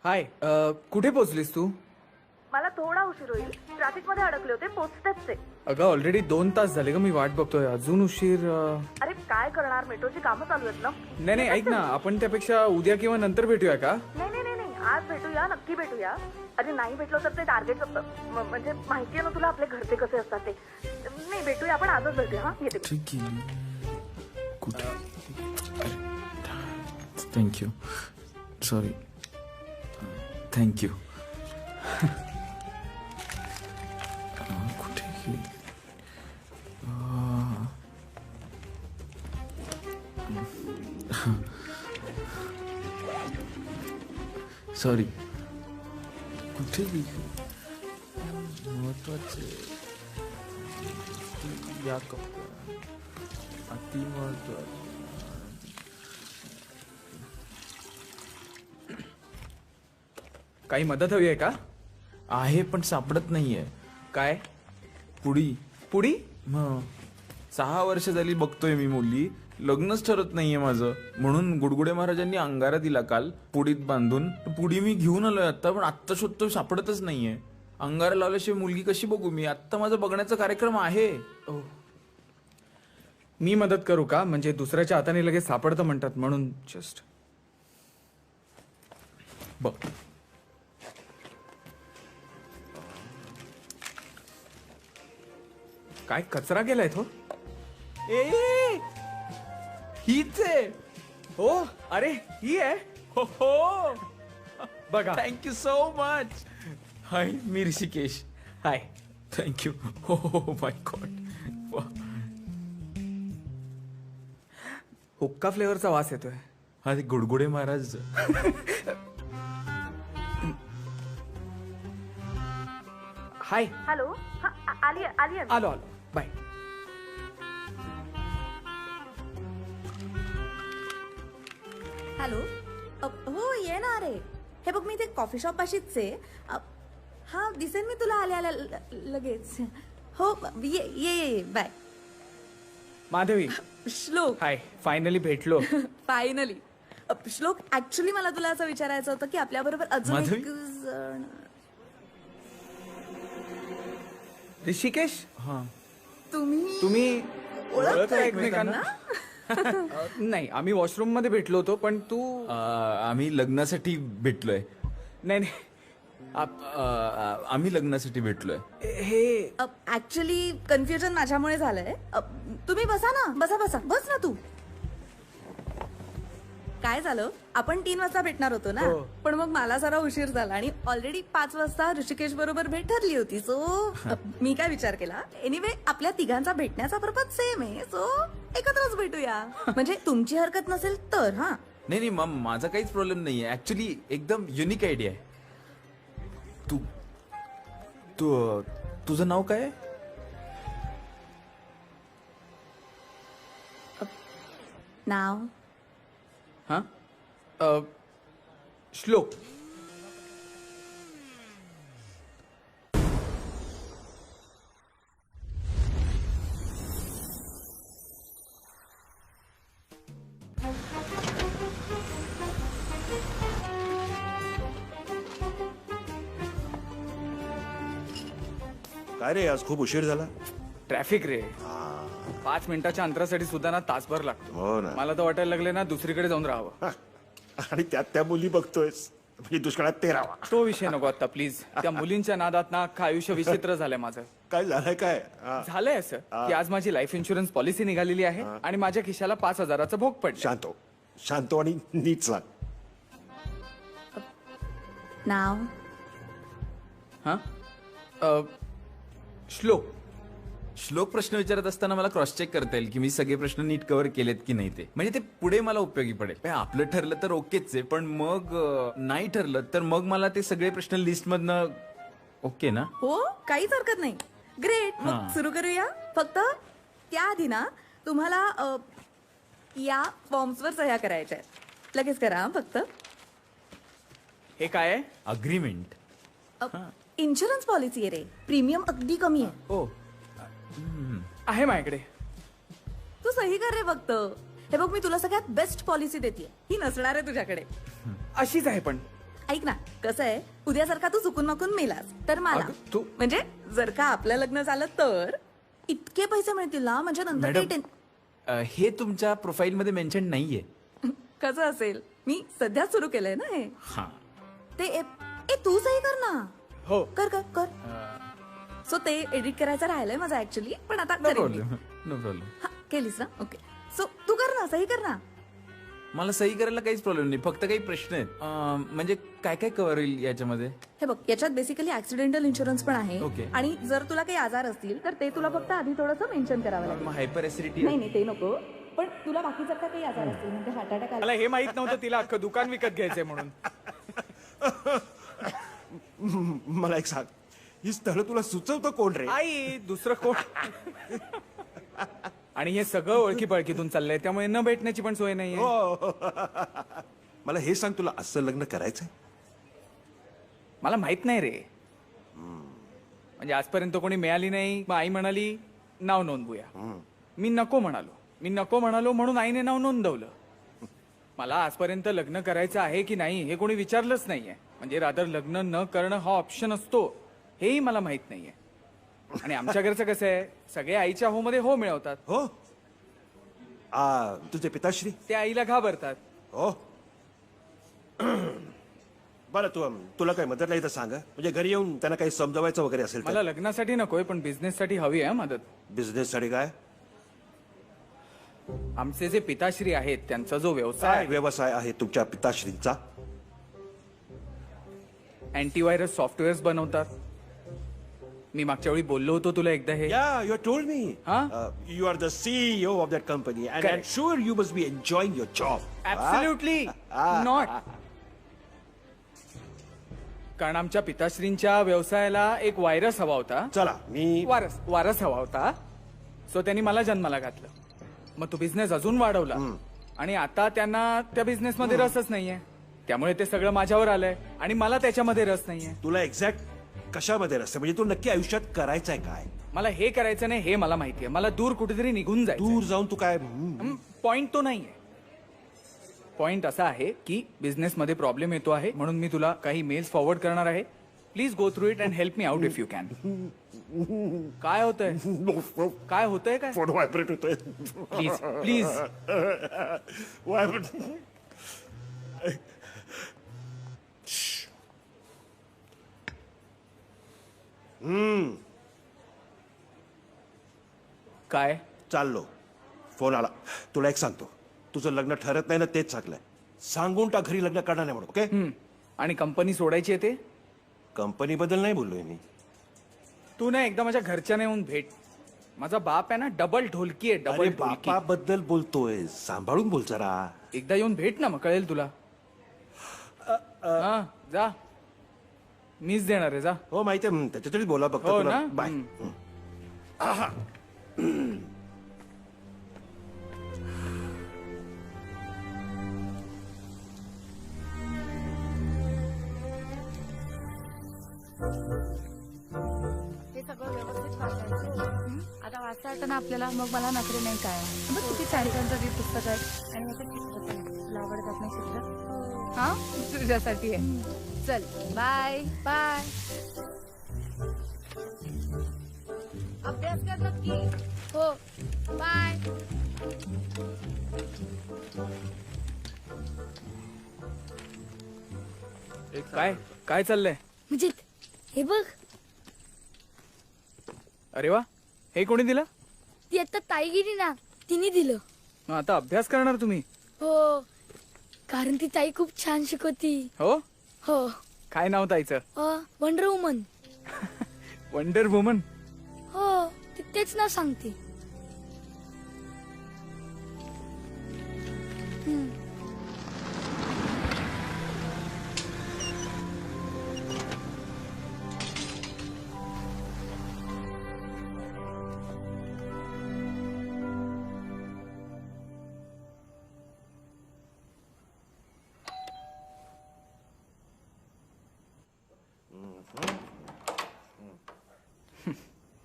हाय कुठे पोहोचलीस तू? मला थोडा उशीर होईल. ट्रॅफिक मध्ये अडकले होते, पोहोचतेच ते. अगं ऑलरेडी 2 तास झाले ग मी वाट बघतोय. अजून उशीर अरे काय करणार, मेट्रोची कामं चालू आहेत ना. नाही ऐक ना, आपण त्यापेक्षा उद्या किंवा नंतर भेटूया का? नाही नाही नाही आज भेटूया, नक्की भेटूया. अरे नाही भेटलो तर ते टार्गेट म्हणजे माहितीये ना तुला आपले घरचे कसे असतात ते. नाही भेटूया आपण, आजच भेटूया. हा येते. ठीक आहे. कुठे? थँक्यू. सॉरी. थँक्यू. कुठे गेली? सॉरी. कुठे गेली? महत्वाचे या कप्प्या अति महत्वाचे. काही मदत हवी आहे का? आहे पण सापडत नाहीये. काय? पुडी. पुडी? मग 6 वर्ष झाली बघतोय मी मुली, लग्नच ठरत नाहीये माझं. म्हणून गुडगुडे महाराजांनी अंगारा दिला काल पुडीत बांधून. पुडी मी घेऊन आलोय आता, पण आत्ता शोधतोय, सापडतच नाहीये. अंगारा लावल्याशिवाय मुलगी कशी बघू मी? आत्ता माझा बघण्याचा कार्यक्रम आहे. मी मदत करू का? म्हणजे दुसऱ्याच्या हाताने लगेच सापडतं म्हणतात म्हणून. जस्ट बघ. काय कचरा गेलाय तो? ए हीच आहे. हो अरे ही आहे. हो हो. बघा. Thank you so much. हाय मी Rishikesh. Hi. Thank you. Oh my God. हुक्का फ्लेवरचा वास येतोय. हा ते गुडगुडे महाराज. हाय. हॅलो. आली आली आलो आलो. बाय. हॅलो. हो येणार आहे. हे बघ मी इथे कॉफी शॉप पाशीच आहे. हा दिसेल मी तुला आल्या आल्या लगेच. हो ये ये बाय. माधवी. श्लोक. हाय. फायनली भेटलो. फायनली. श्लोक ऍक्च्युली मला तुला असं विचारायचं होतं की आपल्या बरोबर अजून माधवी? एक जण. ऋषिकेश. हा. तुम्ही ओळखता एकमेकांना? नाही आम्ही वॉशरूम मध्ये भेटलो होतो पण तू. आम्ही लग्नासाठी भेटलोय. नाही आम्ही लग्नासाठी भेटलोय. हे ऍक्च्युली कन्फ्युजन माझ्यामुळे झालंय. तुम्ही बसा ना, बसा बस ना तू. काय झालं, आपण 3 वाजता भेटणार होतो ना, हो. पण मग मला जरा उशीर झाला आणि ऑलरेडी 5 वाजता ऋषिकेश बरोबर भेट ठरली होती. सो मी काय विचार केला, एनिवे आपल्या तिघांचा भेटण्याचा पर्पज सेम आहे, सो एकत्रच भेटूया. म्हणजे तुमची हरकत नसेल तर. हा नाही माझा काहीच प्रॉब्लेम नाहीये. ऍक्च्युली एकदम युनिक आयडिया आहे. तू तू तुझं नाव काय आहे? नाव हा श्लोक. काय रे आज खूप उशीर झाला. ट्रॅफिक रे. 5 मिनिटाच्या अंतरासाठी सुद्धा ना तासभर लागतो. हो ना. मला तर वाटायला लागले ना दुसरीकडे जाऊन राहावं. हा. आणि त्यात त्या मुली बघतोयस म्हणजे दुष्काळात ते राहावा. तो विषय नको आता प्लीज. त्या मुलींच्या नादात ना अख्खं आयुष्य विचित्र झालंय माझं. काय झालंय काय हा. झालंय असं की आज माझी लाईफ इन्शुरन्स पॉलिसी निघालेली आहे आणि माझ्या खिशाला 5,000चा भोग पडला. शांत आणि नीट लाग. नाव हा श्लोक. श्लोक प्रश्न विचारत असताना मला क्रॉस चेक करता येईल की मी सगळे प्रश्न नीट कव्हर केलेत की नाही ते. म्हणजे ते पुढे मला उपयोगी पडेल. पण आपलं ठरलं तर ओकेच आहे, पण मग नाही ठरलं तर मग मला ते सगळे प्रश्न लिस्ट मधनं ओके ना? हो, काहीच हरकत नाही. ग्रेट. मग हा. सुरू करूया. फक्त त्याआधी ना तुम्हाला या फॉर्म्सवर सह्या करायच्या आहेत. लगेच करा हं, फक्त. हे काय आहे? अग्रीमेंट. इन्शुरन्स पॉलिसी आहे रे. प्रीमियम अगदी कमी आहे. ओ आहे माझ्याकडे. तू सही कर रे फक्त. हे बघ, मी तुला सगळ्यात बेस्ट पॉलिसी देते. ही नसणार आहे तुझ्याकडे. अशीच आहे पण. ऐक ना, कसं आहे, उद्या जर का तू चुकून माकून मेलास तर मला अगं, तू- म्हणजे जर का आपलं लग्न झालं तर इतके पैसे मिळतील ना, म्हणजे नंतर काही मॅडम हे तुमच्या प्रोफाईल मध्ये मेन्शन नाहीये. कसं असेल, मी सध्या सुरू केलंय ना हे. हा. ते तू सही कर ना. हो. कर कर कर. सो ते एडिट करायचं राहिलंय माझं ऍक्च्युली, पण आता नो करेन मी. प्रॉब्लेम. No problem. हा, केलीस ना? ओके. सो तू कर ना, सही कर ना. मला सही करायला काहीच प्रॉब्लेम नाही. फक्त काही प्रश्न आहेत. म्हणजे काय काय कव्हर होईल याच्यामध्ये? हे बघ, याच्यात बेसिकली ऍक्सिडेंटल इन्शुरन्स पण आहे. Okay. आणि जर तुला काही आजार असतील तर ते तुला फक्त आधी थोडंसं मेन्शन करावं लागेल. Hyper acidity. नाही नाही, ते नको. पण तुला बाकी जर का काही आजार असतील, म्हणजे हार्ट अटॅक आला. मला हे माहित नव्हतं तिला अख्खं दुकान विकत घ्यायचंय म्हणून. मला एक सांग, ही स्थळ तुला सुचवतं कोण रे? आई दुसरं कोण. आणि हे सगळं ओळखी पळखीतून चाललंय, त्यामुळे न भेटण्याची पण सोय नाहीये. हो. मला हे सांग, तुला असं लग्न करायचंय? मला माहित नाही रे. म्हणजे आजपर्यंत कोणी मिळाली नाही. मग आई म्हणाली नाव नोंदवूया. मी नको म्हणालो म्हणून आईने नाव नोंदवलं. मला आजपर्यंत लग्न करायचं आहे की नाही हे कोणी विचारलंच नाहीये. म्हणजे रादर लग्न न करणं हा ऑप्शन असतो हेही मला माहित नाहीये. आणि आमच्या घरचं कसं आहे, सगळे आईच्या हो मध्ये हो मिळवतात. हो. तुझे पिताश्री? ते आईला घाबरतात. हो. बरं, तुला काही मदत नाही तर सांग. म्हणजे घरी येऊन त्यांना काही समजवायचं वगैरे असेल मला लग्नासाठी नकोय, पण बिझनेससाठी हवी आहे मदत. बिझनेस साठी काय आमचे जे पिताश्री आहेत त्यांचा जो व्यवसाय काय आहे, व्यवसाय आहे तुमच्या पिताश्रींचा? अँटीव्हायरस सॉफ्टवेअर्स बनवतात. मी मागच्या वेळी बोललो होतो तुला एकदा हे. Yeah, you told me. Huh? You are the CEO of that company, and I'm Correct. sure you must be enjoying your job. Absolutely not. कारण आमच्या पिताश्रींच्या व्यवसायाला एक व्हायरस हवा होता. चला, मी वारस हवा होता. सो त्यांनी मला जन्माला घातलं. मग तो बिझनेस अजून वाढवला आणि आता त्यांना त्या बिझनेस मध्ये रसच नाहीये. त्यामुळे ते सगळं माझ्यावर आलंय आणि मला त्याच्यामध्ये रस नाहीये. तुला एक्झॅक्ट कशामध्ये रस आहे? म्हणजे तू नक्की आयुष्यात करायचंय काय? मला हे करायचं नाही हे मला माहितीये. मला दूर कुठेतरी निघून जायचं. दूर जाऊन तू काय? पॉइंट तो नाहीये. पॉइंट असा आहे की बिझनेस मध्ये प्रॉब्लेम येतो आहे, म्हणून मी तुला काही मेल्स फॉरवर्ड करणार आहे. Please go through it and help me out if you can. काय होतंय? काय होतंय? काय फोन व्हायब्रेट होतोय. Please please. काय चाललो. फोन आला. तुला एक सांगतो, तुझं लग्न ठरत नाही ना तेच चांगलंय. सांगून टाक घरी लग्न करणार नाही म्हणून. ओके. आणि कंपनी सोडायची आहे ते कंपनी बद्दल नाही बोललोय मी. तू ना एकदा माझ्या घरच्याने येऊन भेट. माझा बाप आहे ना डबल ढोलकी आहे, अरे डबल ढोलकी. बापाबद्दल बोलतोय, सांभाळून बोल जरा. एकदा येऊन भेट ना, मग कळेल तुला. हा जा, मीच देणार आहे, जा. हो माहितीये, त्याच्यातच बोला बघतो हो तुला. ना? बाय. हे सगळं व्यवस्थित वाचायचं. आता वाचता येतं ना आपल्याला, मग मला नखरे नाही काय. बघ किती छान छान सगळी पुस्तक आहे आणि याच्यात चित्र पण आहे. तुला आवडतात ना चित्र? हा तुझ्यासाठी आहे. चल बाय बाय. अभ्यास कर नक्की. हो बाय. काय काय चाललंय? म्हणजे हे बघ, अरे वा, हे कोणी दिलं? ती आता ताई गेली ना, तिने दिलं. मग आता अभ्यास करणार तुम्ही? हो, कारण ती ताई खूप छान शिकवती. हो. हो. काय नाव ताईचं? Wonder woman. Wonder woman. हो, ती तेच ना सांगते.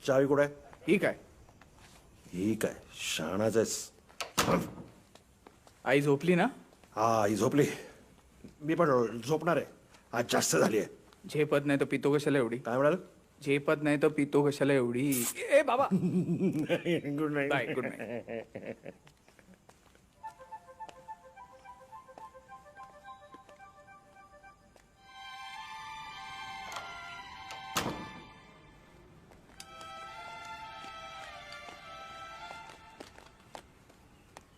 चावी कुठे आहे? ठीक आहे. ही काय शहाणाच आहेस. आई झोपली ना? हा, ही झोपली. मी पण झोपणार आहे. आज जास्त झाली आहे. झेपत नाही तर पितो कशाला एवढी? काय म्हणाल? झेपत नाही तर पितो कशाला एवढी? ए बाबा. Good night. Bye, good night.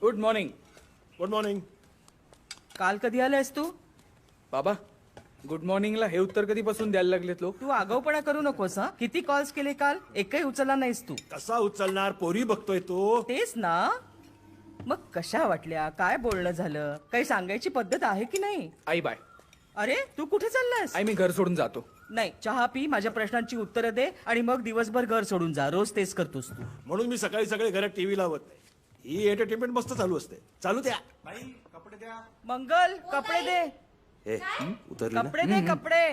Good morning. Good morning. काल कधी आलायस तू? बाबा, गुड मॉर्निंगला हे उत्तर कधीपासून द्यायला लागलेत लोक? तू आगाऊपणा करू नकोस हा. किती कॉल्स केले काल, एकही उचलला नाहीस तू. कसा उचलणार? पोरी बघतोय तो. तेच ना. मग कशा वाटल्या, काय बोलणं झालं, काही सांगायची पद्धत आहे की नाही? आई बाय. अरे तू कुठे चाललायस? आई मी घर सोडून जातो. नाही, चहा पी, माझ्या प्रश्नांची उत्तरं दे आणि मग दिवसभर घर सोडून जा. रोज तेच करतोस तू. म्हणून मी सकाळी सकाळी घरात टीव्ही लावत नाही. ही एंटरटेनमेंट मस्त चालू असते. चालू द्या. मंगल, कपडे दे. हे उतरली ना? कपडे दे, कपडे.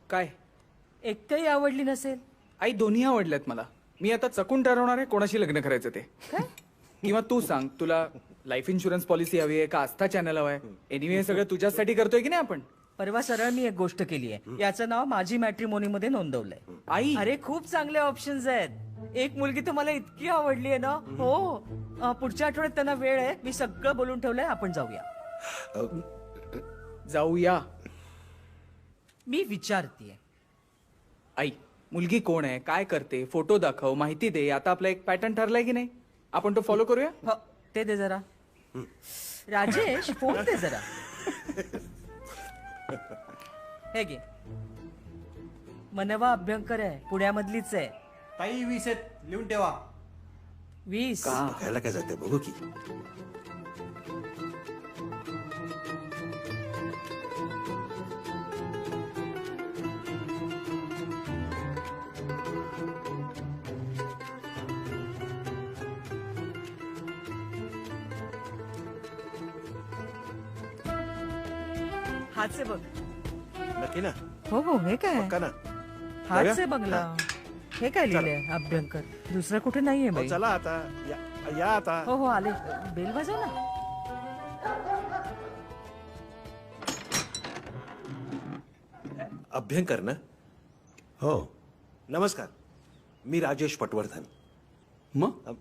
काय? एकही आवडली नसेल. आई दोन्ही आवडल्यात मला. मी आता चकून ठरवणार आहे कोणाशी लग्न करायचं ते. किंवा तू सांग, तुला लाईफ इन्शुरन्स पॉलिसी हवी आहे का आस्था चॅनल हवाय? एनिवे हे सगळं तुझ्यासाठी करतोय की नाही आपण? परवा सरळ मी एक गोष्ट केली आहे. याचं नाव माझी मॅट्रिमोनी मध्ये नोंदवलंय. आई. अरे खूप चांगले ऑप्शन्स आहेत. एक मुलगी तर मला इतकी आवडली आहे ना. हो, पुढच्या आठवड्यात त्यांना वेळ आहे. मी सगळं बोलून ठेवलंय, आपण जाऊया. जाऊया. मी विचारतीये. आई, मुलगी कोण आहे, काय करते, फोटो दाखव, माहिती दे. आता आपला एक पॅटर्न ठरलाय की नाही? आपण तो फॉलो करूया. हो, ते दे जरा. राजेश, फोन दे जरा. हे घे. मनवा अभ्यंकर आहे, पुण्यामधलीच आहे. ताई 20 आहेत, लिहून ठेवा. 20. बघायला काय जाते बघू की. हाच आहे बघ. नक्की ना? हो हो, हे काय? पक्का ना? हाच जाऊया? आहे बघला. हे काय लिहिलंय? अभ्यंकर. दुसरं कुठे नाहीये हो, बाई. चला आता या आता. हो हो, आले. बेल वाजव ना. अभ्यंकर ना? हो. नमस्कार, मी राजेश पटवर्धन. मग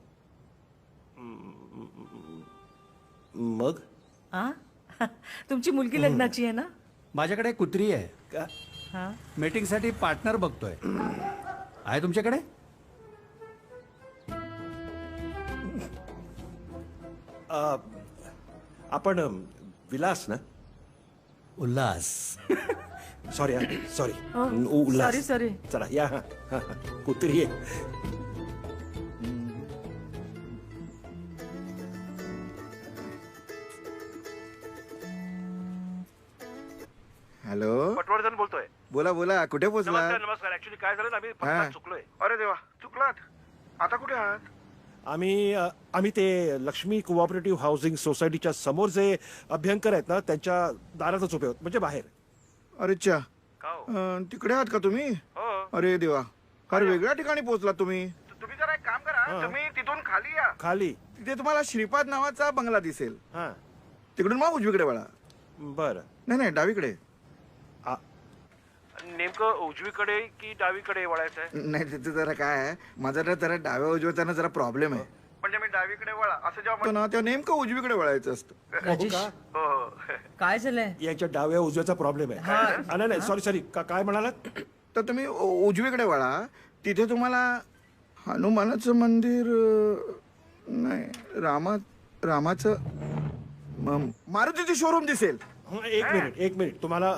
मग आ? तुमची मुलगी लग्नाची आहे ना? माझ्याकडे एक कुत्री आहे का? मीटिंगसाठी पार्टनर बघतोय आहे तुमच्याकडे? आपण विलास ना? Ulhas. Sorry sorry sorry sorry. चला या कुत्री आहे. हॅलो पटवर्धन बोलतोय. बोला बोला कुठे पोहोचला? नमस्कार. ऍक्च्युली काय झालं ना, आम्ही हा. पत्ता चुकलोय. अरे देवा चुकलात. आता कुठे आहात? आम्ही ते लक्ष्मी कोऑपरेटिव्ह हाऊसिंग सोसायटीच्या समोर जे अभ्यंकर आहेत ना, त्यांच्या दारातच उभे होत, म्हणजे बाहेर. अरे च्या तिकडे आहात का तुम्ही? अरे देवा फार वेगळ्या ठिकाणी पोहोचला तुम्ही. तुम्ही जरा एक काम करा, तुम्ही तिथून खाली या. खाली. तिथे तुम्हाला श्रीपाद नावाचा बंगला दिसेल. हा तिकडून मग उजवीकडे वळा. बर. नाही नाही डावीकडे. नेमकं उजवीकडे की डावीकडे वळायचंय? नाही तिथे जरा काय आहे, माझा ना जरा डाव्या उजव्याचा ना जरा प्रॉब्लेम आहे. म्हणजे मी डावीकडे वळा असं जेव्हा म्हणतो ना तेव्हा नेमकं उजवीकडे वळायचं असतं. राजेश काय झालंय? यांच्या डाव्या उजव्याचा प्रॉब्लेम आहे. नाही सॉरी काय म्हणालात? तर तुम्ही उजवीकडे वळा. तिथे तुम्हाला हनुमानाचं मंदिर नाही रामाचं मारुतीचे शोरूम दिसेल. एक मिनिट तुम्हाला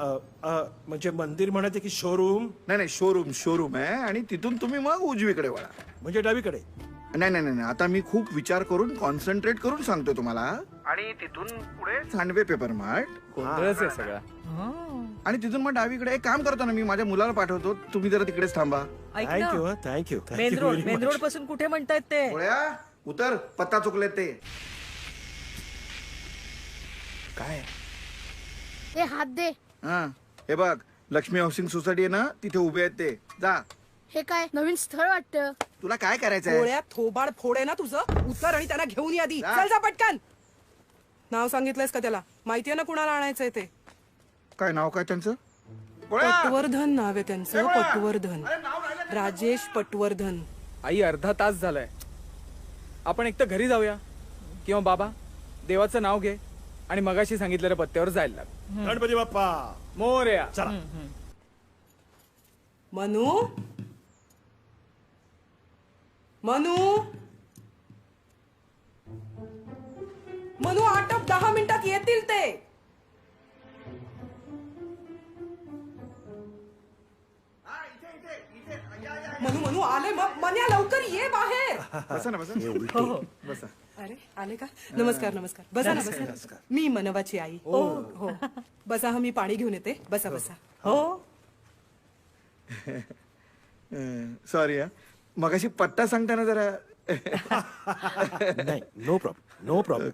म्हणजे मंदिर म्हणायचं की शोरूम? नाही शोरूम आहे आणि तिथून तुम्ही मग उजवीकडे वळा. म्हणजे डावीकडे? नाही आता मी खूप विचार करून कॉन्सन्ट्रेट करून सांगतो तुम्हाला. आणि तिथून पुढे सांडवे पेपर मार्ट गोंधळच आहे सगळा. आणि तिथून मग डावीकडे एक काम करतो ना, मी माझ्या मुलाला पाठवतो, तुम्ही जरा तिकडेच थांबा. ऐक ना, थँक्यू. मेन रोड पासून कुठे म्हणतायत ते? गोळ्या उतर, पत्ता चुकले ते. काय? ते हात दे. हा हे बघ, लक्ष्मी हाऊसिंग सोसायटी आहे ना, तिथे उभे आहेत ते. जा. हे काय नवीन स्थळ वाटतं? तुला काय करायचंय? गोळ्या थोबाड फोड आहे ना तुझं. उतर आणि त्यांना घेऊन या आधी. जा. चल जा पटकन. नाव सांगितलंयस का त्याला? माहितीये ना कुणाला आणायचंय ते? काय नाव काय त्यांचं? गोळ्या! पटवर्धन नाव आहे त्यांचं. गोळ्या! पटवर्धन. अरे, नाव राहिलं. राजेश पटवर्धन. आई अर्धा तास झालाय. आपण एक तर घरी जाऊया किंवा बाबा देवाचं नाव घे आणि मगाशी सांगितलेल्या पत्त्यावर जायला लाग. गणपती बाप्पा मोरया. चला. मनू आटप 10 मिनिटात येतील ते. मनू आले मग. मन्या लवकर ये बाहेर. बसा ना बसा. बसा. अरे आले का? नमस्कार. बसा ना बसा. मी मनवाची आई. हो बसा. मी पाणी घेऊन येते. बसा. हो सॉरी मगाशी पत्ता सांगताना जरा नाही नो प्रॉब्लेम.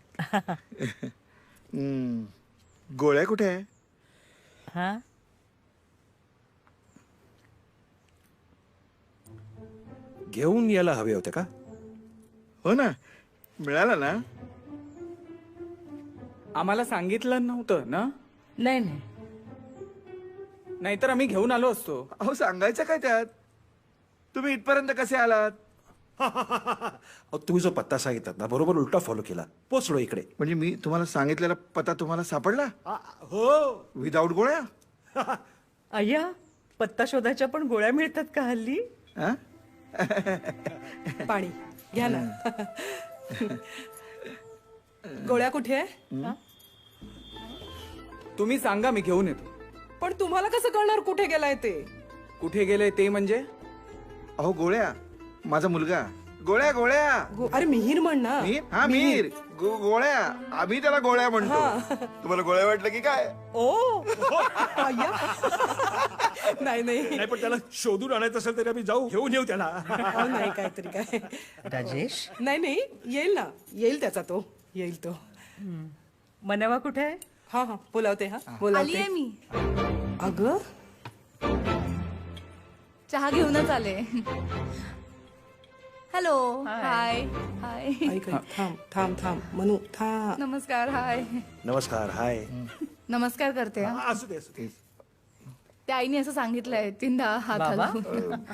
गोळ्या कुठे आहे? हा घेऊन यायला हवे होते का? हो ना, मिळाला ना. आम्हाला सांगितलं नव्हतं ना? नाही नाहीतर आम्ही घेऊन आलो असतो. अहो सांगायचं काय त्यात? तुम्ही इथपर्यंत कसे आलात? तुम्ही जो पत्ता सांगितला ना, बरोबर उलटा फॉलो केला, पोचलो इकडे. म्हणजे मी तुम्हाला सांगितलेला पत्ता तुम्हाला सापडला? हो. विदाऊट गोळ्या? अय्या, पत्ता शोधायच्या पण गोळ्या मिळतात का हल्ली? हा? पाणी घ्या ना. गोळ्या कुठे आहे? तुम्ही सांगा, मी घेऊन येतो. पण तुम्हाला कसं कळणार कुठे गेलाय ते? कुठे गेले ते म्हणजे? अहो गोळ्या माझा मुलगा. गोळ्या अरे मिहीर म्हण ना. हा मीर. गोळ्या आम्ही त्याला गोळ्या म्हणतो. तुम्हाला गोळ्या वाटलं की काय? ओ अय्या. नाही नाही पण त्याला शोधून आणायचं असेल तरी आम्ही जाऊ, घेऊन येऊ त्याला. अहो, नाही काहीतरी काय. राजेश नाही येईल ना. येईल त्याचा तो. येईल तो. मनवा कुठे आहे? हा बोलावते. बोलावते. आलीये मी. अगं चहा घेऊनच आले. हॅलो. हाय. ऐक थांब मनू थांब. नमस्कार. हाय. नमस्कार. हाय. नमस्कार करते. हा. असू दे. त्या आईने असं सांगितलंय 3दा हात बाबा? हलवून.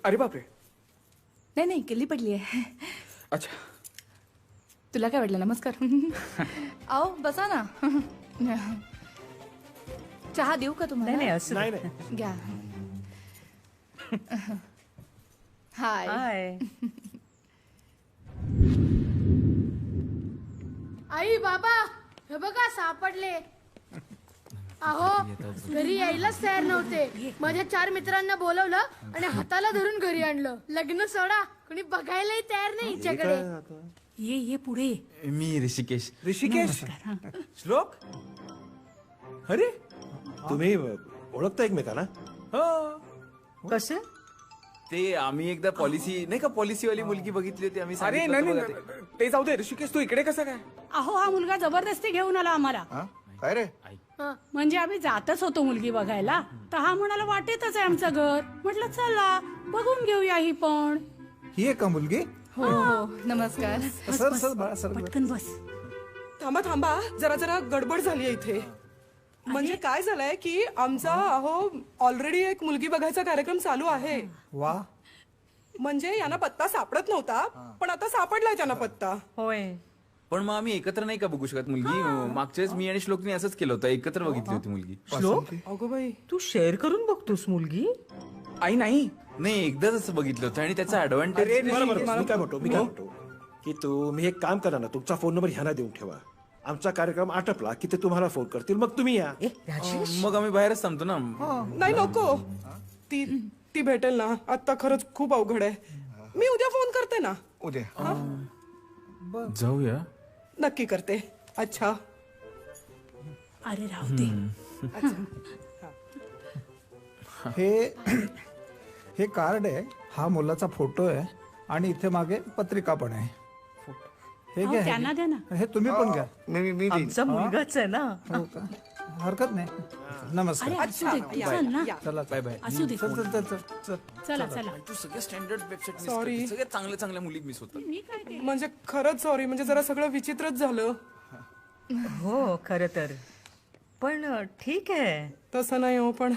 अरे बापरे. नाही केली पडली आहे. अच्छा. तुला काय वाटलं? नमस्कार. आओ बसा ना. चहा देऊ का तुम्हाला? नाही असं नाही नाही घ्या. हाय. हाय. आई बाबा हे बघा सापडले. अहो घरी यायलाच तयार नव्हते. माझ्या 4 मित्रांना बोलवलं आणि हाताला धरून घरी आणलं. लग्न सोडा कोणी बघायलाही तयार नाही हिच्याकडे. ये पुढे. मी ऋषिकेश. ऋषिकेश श्लोक अरे तुम्ही ओळखता एकमेकांना? कसं? ते आम्ही एकदा पॉलिसी नाही का पॉलिसीवाली मुलगी बघितली होती आम्ही अरे सांगितलं नाही होतं नाही, बघा ते. ते जाऊ दे. ऋषिकेश तू इकडे कसं काय? अहो हा मुलगा जबरदस्ती घेऊन आला आम्हाला. हा? काय रे म्हणजे आम्ही जातच होतो मुलगी बघायला, तर हा म्हणाला वाटेतच आहे आमचं घर. म्हटलं चला बघून घेऊया ही पण. ही आहे का मुलगी? हो हो नमस्कार. सर सर बाळा सर पटकन बस. थांबा थांबा, जरा जरा गडबड झाली इथे. म्हणजे काय झालंय की आमचा ऑलरेडी एक मुलगी बघायचा कार्यक्रम चालू आहे. वा म्हणजे यांना पत्ता सापडत नव्हता, पण आता सापडलाय त्यांना पत्ता. होय. पण मग आम्ही एकत्र नाही का बघू शकत मुलगी? मागच्या वेळेस मी आणि श्लोकने असंच केलं होतं, एकत्र बघितली होती मुलगी. श्लोक अगो बाई, तू शेअर करून बघतोस मुलगी? आई नाही नाही एकदाच असं बघितलं होतं आणि त्याचा बरं ऍडव्हान्टेज बरं, मी काय म्हणतो की तुम्ही एक काम करा ना, तुमचा फोन नंबर ह्यांना देऊन ठेवा. आमचा कार्यक्रम आटपला की ते तुम्हाला फोन करतील, मग तुम्ही या. राजेश मग आम्ही बाहेरच थांबतो ना. नाही नको. ती ती भेटेल ना. आता खरंच खूप अवघड आहे. मी उद्या फोन करते ना. उद्या जाऊया. नक्की करते. अच्छा अरे राहू दे. हे कार्ड आहे, हा मुलाचा फोटो आहे आणि इथे मागे पत्रिका पण आहे. हे अहो, त्यांना द्या ना. हे तुम्ही पण घ्या. मी आमचा मुलगाच आहे ना. हो का? हरकत नाही. नमस्कार. अरे असू दे, चल ना. चला बाय बाय. असू दे. चला चला. तू सगळे स्टँडर्ड वेबसाईट Sorry. सगळ्या चांगल्या मुली मिस होतात. मी काय ते म्हणजे खरंच सॉरी. म्हणजे जरा सगळं विचित्रच झालं. हो खरं तर. पण ठीक आहे. तसं नाही हो, पण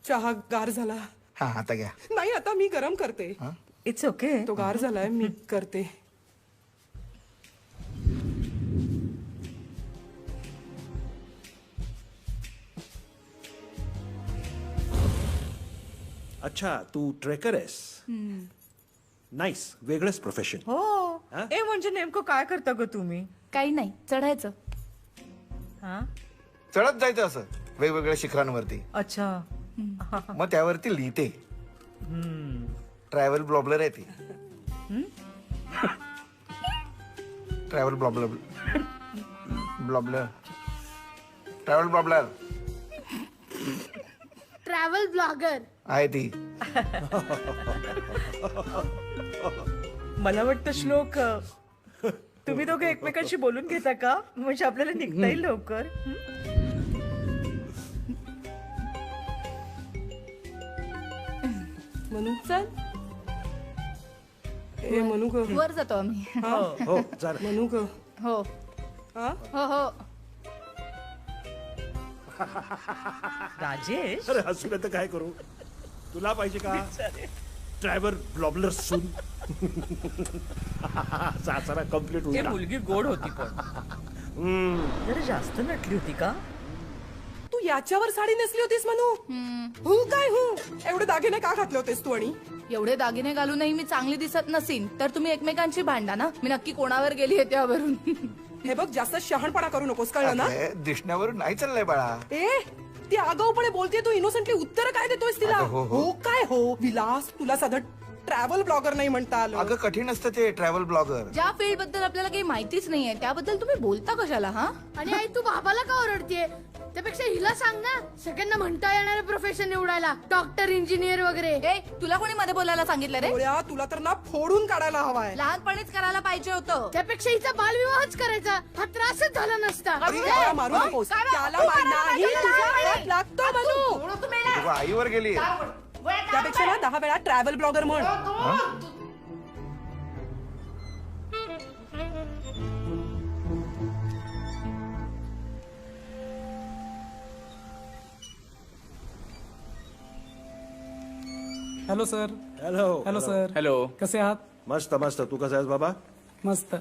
चहा गार झाला. हा आता घ्या. नाही आता मी गरम करते. It's okay. तो गार झालाय, मी करते. अच्छा, तू ट्रेकर आहेस? नाईस, वेगळंच प्रोफेशन. हो. ए म्हणजे नेमकं काय करता ग तुम्ही? काही नाही चढायचं. हा चढत जायचं असं वेगवेगळ्या शिखरांवरती. अच्छा. मग त्यावरती लिहिते. ट्रॅव्हल ब्लॉबलर आहे ती. ट्रॅव्हल ब्लॉबलर ब्लॉबलर ट्रॅव्हल ब्लॉबलर ट्रॅव्हल ब्लॉगर आहे ती. मला वाटतं श्लोक तुम्ही दोघे एकमेकांशी बोलून घेता का? म्हणजे आपल्याला निघता येईल लवकर. म्हणू चल. ए म्हणू ग. वर जातो आम्ही. हो चालेल. म्हणू ग. हो हा? हो हो. राजेश अरे हसू तर काय करू? तुला पाहिजे का ड्रायव्हर ब्लॉबलर सून? सासरा कम्प्लीट ही होईल. मुलगी गोड होती पण जरा जास्त नटली होती का? तू याच्यावर साडी नेसली होतीस म्हणू? हो काय हो? एवढे दागिने का घातले होतेस तू? आणि एवढे दागिने घालूनही मी चांगली दिसत नसीन तर तुम्ही एकमेकांची भांडा ना. मी नक्की कोणावर गेली आहे त्यावरून. हे बघ, जास्त शहाणपणा करू नकोस, कळलं ना? अरे, दिसण्यावरून नाही चाललंय बाळा. ए ती आगाऊपणे बोलते, तू इनोसंटली उत्तर काय देतोयस तिला? अगं, हो. हो काय हो विलास, तुला साधं ट्रॅव्हल ब्लॉगर नाही म्हणता आलं. अगं कठीण असतं ते ट्रॅव्हल ब्लॉगर. ज्या फील्ड बद्दल आपल्याला काही माहितीच नाहीये त्याबद्दल तुम्ही बोलता कशाला? हा आणि आई तू बाबाला का ओरडतेय? त्यापेक्षा हिला सांग ना सगळ्यांना म्हणता येणारे प्रोफेशन निवडायला. डॉक्टर, इंजिनियर वगैरे. ए तुला कोणी मध्ये बोलायला सांगितलं रे? गोळ्या, तुला तर ना फोडून काढायला हवाय. लहानपणीच करायला पाहिजे होतं. त्यापेक्षा हिचा बालविवाहच करायचा. हा त्रासच झाला नसता. गोळ्या मारू नकोस. त्याला नाही तुझ्या हात लागतो म्हणू. तू आईवर गेली. त्यापेक्षा ना 10 वेळा ट्रॅव्हल ब्लॉगर म्हण. Hello sir. Hello. Hello sir. Hello. कसे आहात? मस्त मस्त. तू कसा आहेस बाबा? मस्त.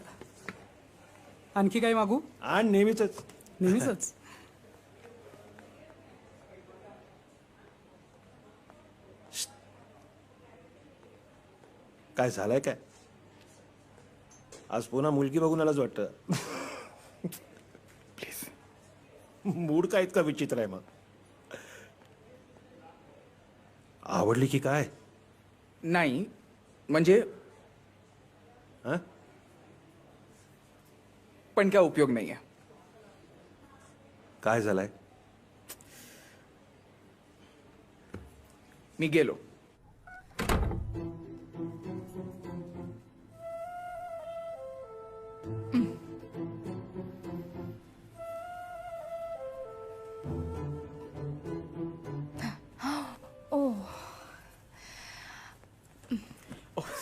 आणखी काही मागू? आणि नेहमीच. नेहमीच. काय झालंय काय? आज पुन्हा मुलगी बघून आलाच वाटतं. प्लीज. मूड काय इतका विचित्र आहे मग? आवडली की काय? नाही म्हणजे हं? पण काय उपयोग नाहीये. काय झालंय? मी गेलो.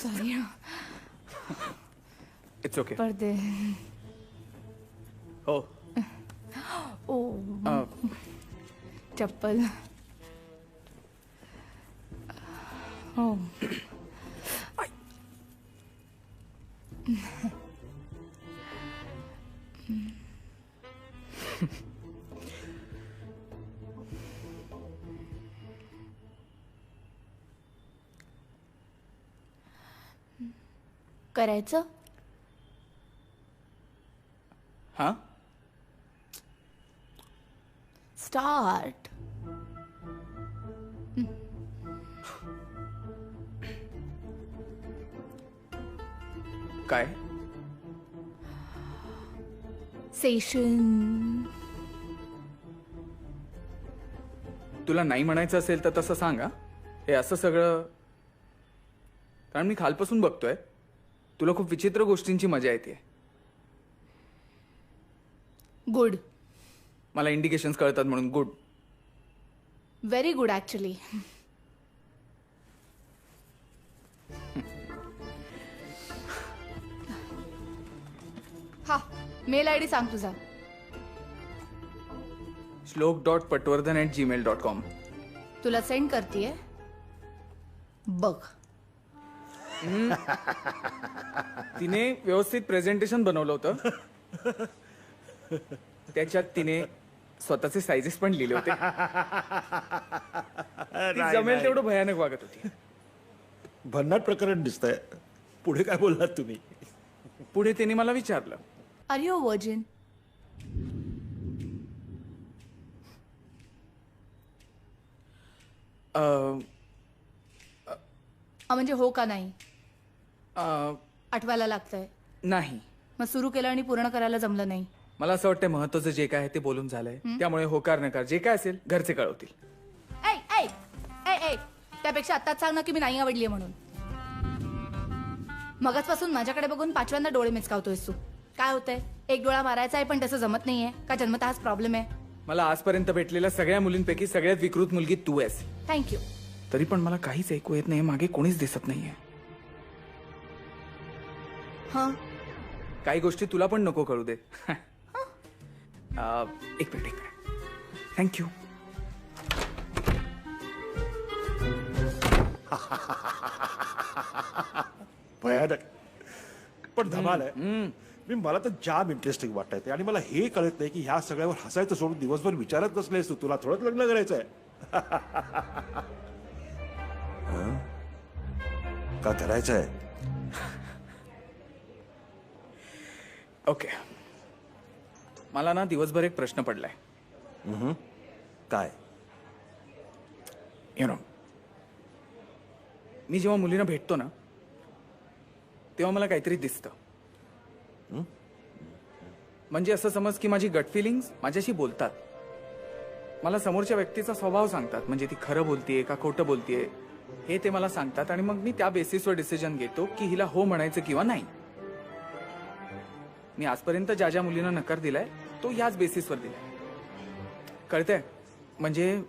सॉरी. It's okay. पडदे. हो. ओ चप्पल. हो. करायचं? हा. स्टार्ट. काय? सेशन. तुला नाही म्हणायचं असेल तर तसं सांगा. हे असं सगळं कारण मी खालपासून बघतोय तुला खूप विचित्र गोष्टींची मजा येते. गुड. मला इंडिकेशन्स कळतात म्हणून गुड. Very good actually. हा मेल आय डी सांग तुझा. shlok.patwardhan@gmail.com. तुला सेंड करतेय बघ. तिने व्यवस्थित प्रेझेंटेशन बनवलं होतं. त्याच्यात तिने स्वतःचे सायझेस पण लिहिले होते. ती जमेल तेवढं भयानक वागत होती. भन्नाट प्रकरण दिसतंय. पुढे काय बोललात तुम्ही? पुढे तिने मला विचारलं, आर यू वर्जिन? म्हणजे हो का नाही आठवायला लागतंय? नाही. मग सुरू केलं आणि पूर्ण करायला जमलं नाही. मला असं वाटतं महत्वाचं जे काय आहे ते बोलून झालंय. त्यामुळे होकार नकार जे काय असेल घरचे कळवतील. ऐ ऐ ऐ ऐ त्यापेक्षा आत्ताच सांग ना की मी नाही आवडलीये म्हणून. मगाचपासून माझ्याकडे बघून पाचव्यांदा डोळे मिचकावतोयस तू. काय होतंय? एक डोळा मारायचा आहे पण तसं जमत नाहीये का? जन्मतः हाच प्रॉब्लेम आहे? मला आजपर्यंत भेटलेल्या सगळ्या मुलींपैकी सगळ्यात विकृत मुलगी तू आहेस. थँक्यू. तरी पण मला काहीच ऐकू येत नाही. मागे कोणीच दिसत नाहीये. हा काही गोष्टी तुला पण नको कळू दे. एक मिनिट. थँक्यू. भयानक पण धमाल आहे. मी मला तर जाम इंटरेस्टिंग वाटत आणि मला हे कळत नाही की ह्या सगळ्यावर हसायचं सोडून दिवसभर विचारत बसलेस तू. तुला थोडंच लग्न करायचंय का? करायचंय? ओके. मला ना दिवसभर एक प्रश्न पडलाय. काय? यु नो मी जेव्हा मुलींना भेटतो ना तेव्हा मला काहीतरी दिसतं. म्हणजे असं समज की माझी गट फिलिंग्स माझ्याशी बोलतात. मला समोरच्या व्यक्तीचा स्वभाव सांगतात. म्हणजे ती खरं बोलतीये का खोटं बोलतीये हे ते मला सांगतात. आणि मग मी त्या बेसिसवर डिसिजन घेतो की हिला हो म्हणायचं किंवा नाही. मी आजपर्यंत ज्या ज्या मुलींना नकार दिलाय तो याच बेसिसवर दिलाय. कळतंय? म्हणजे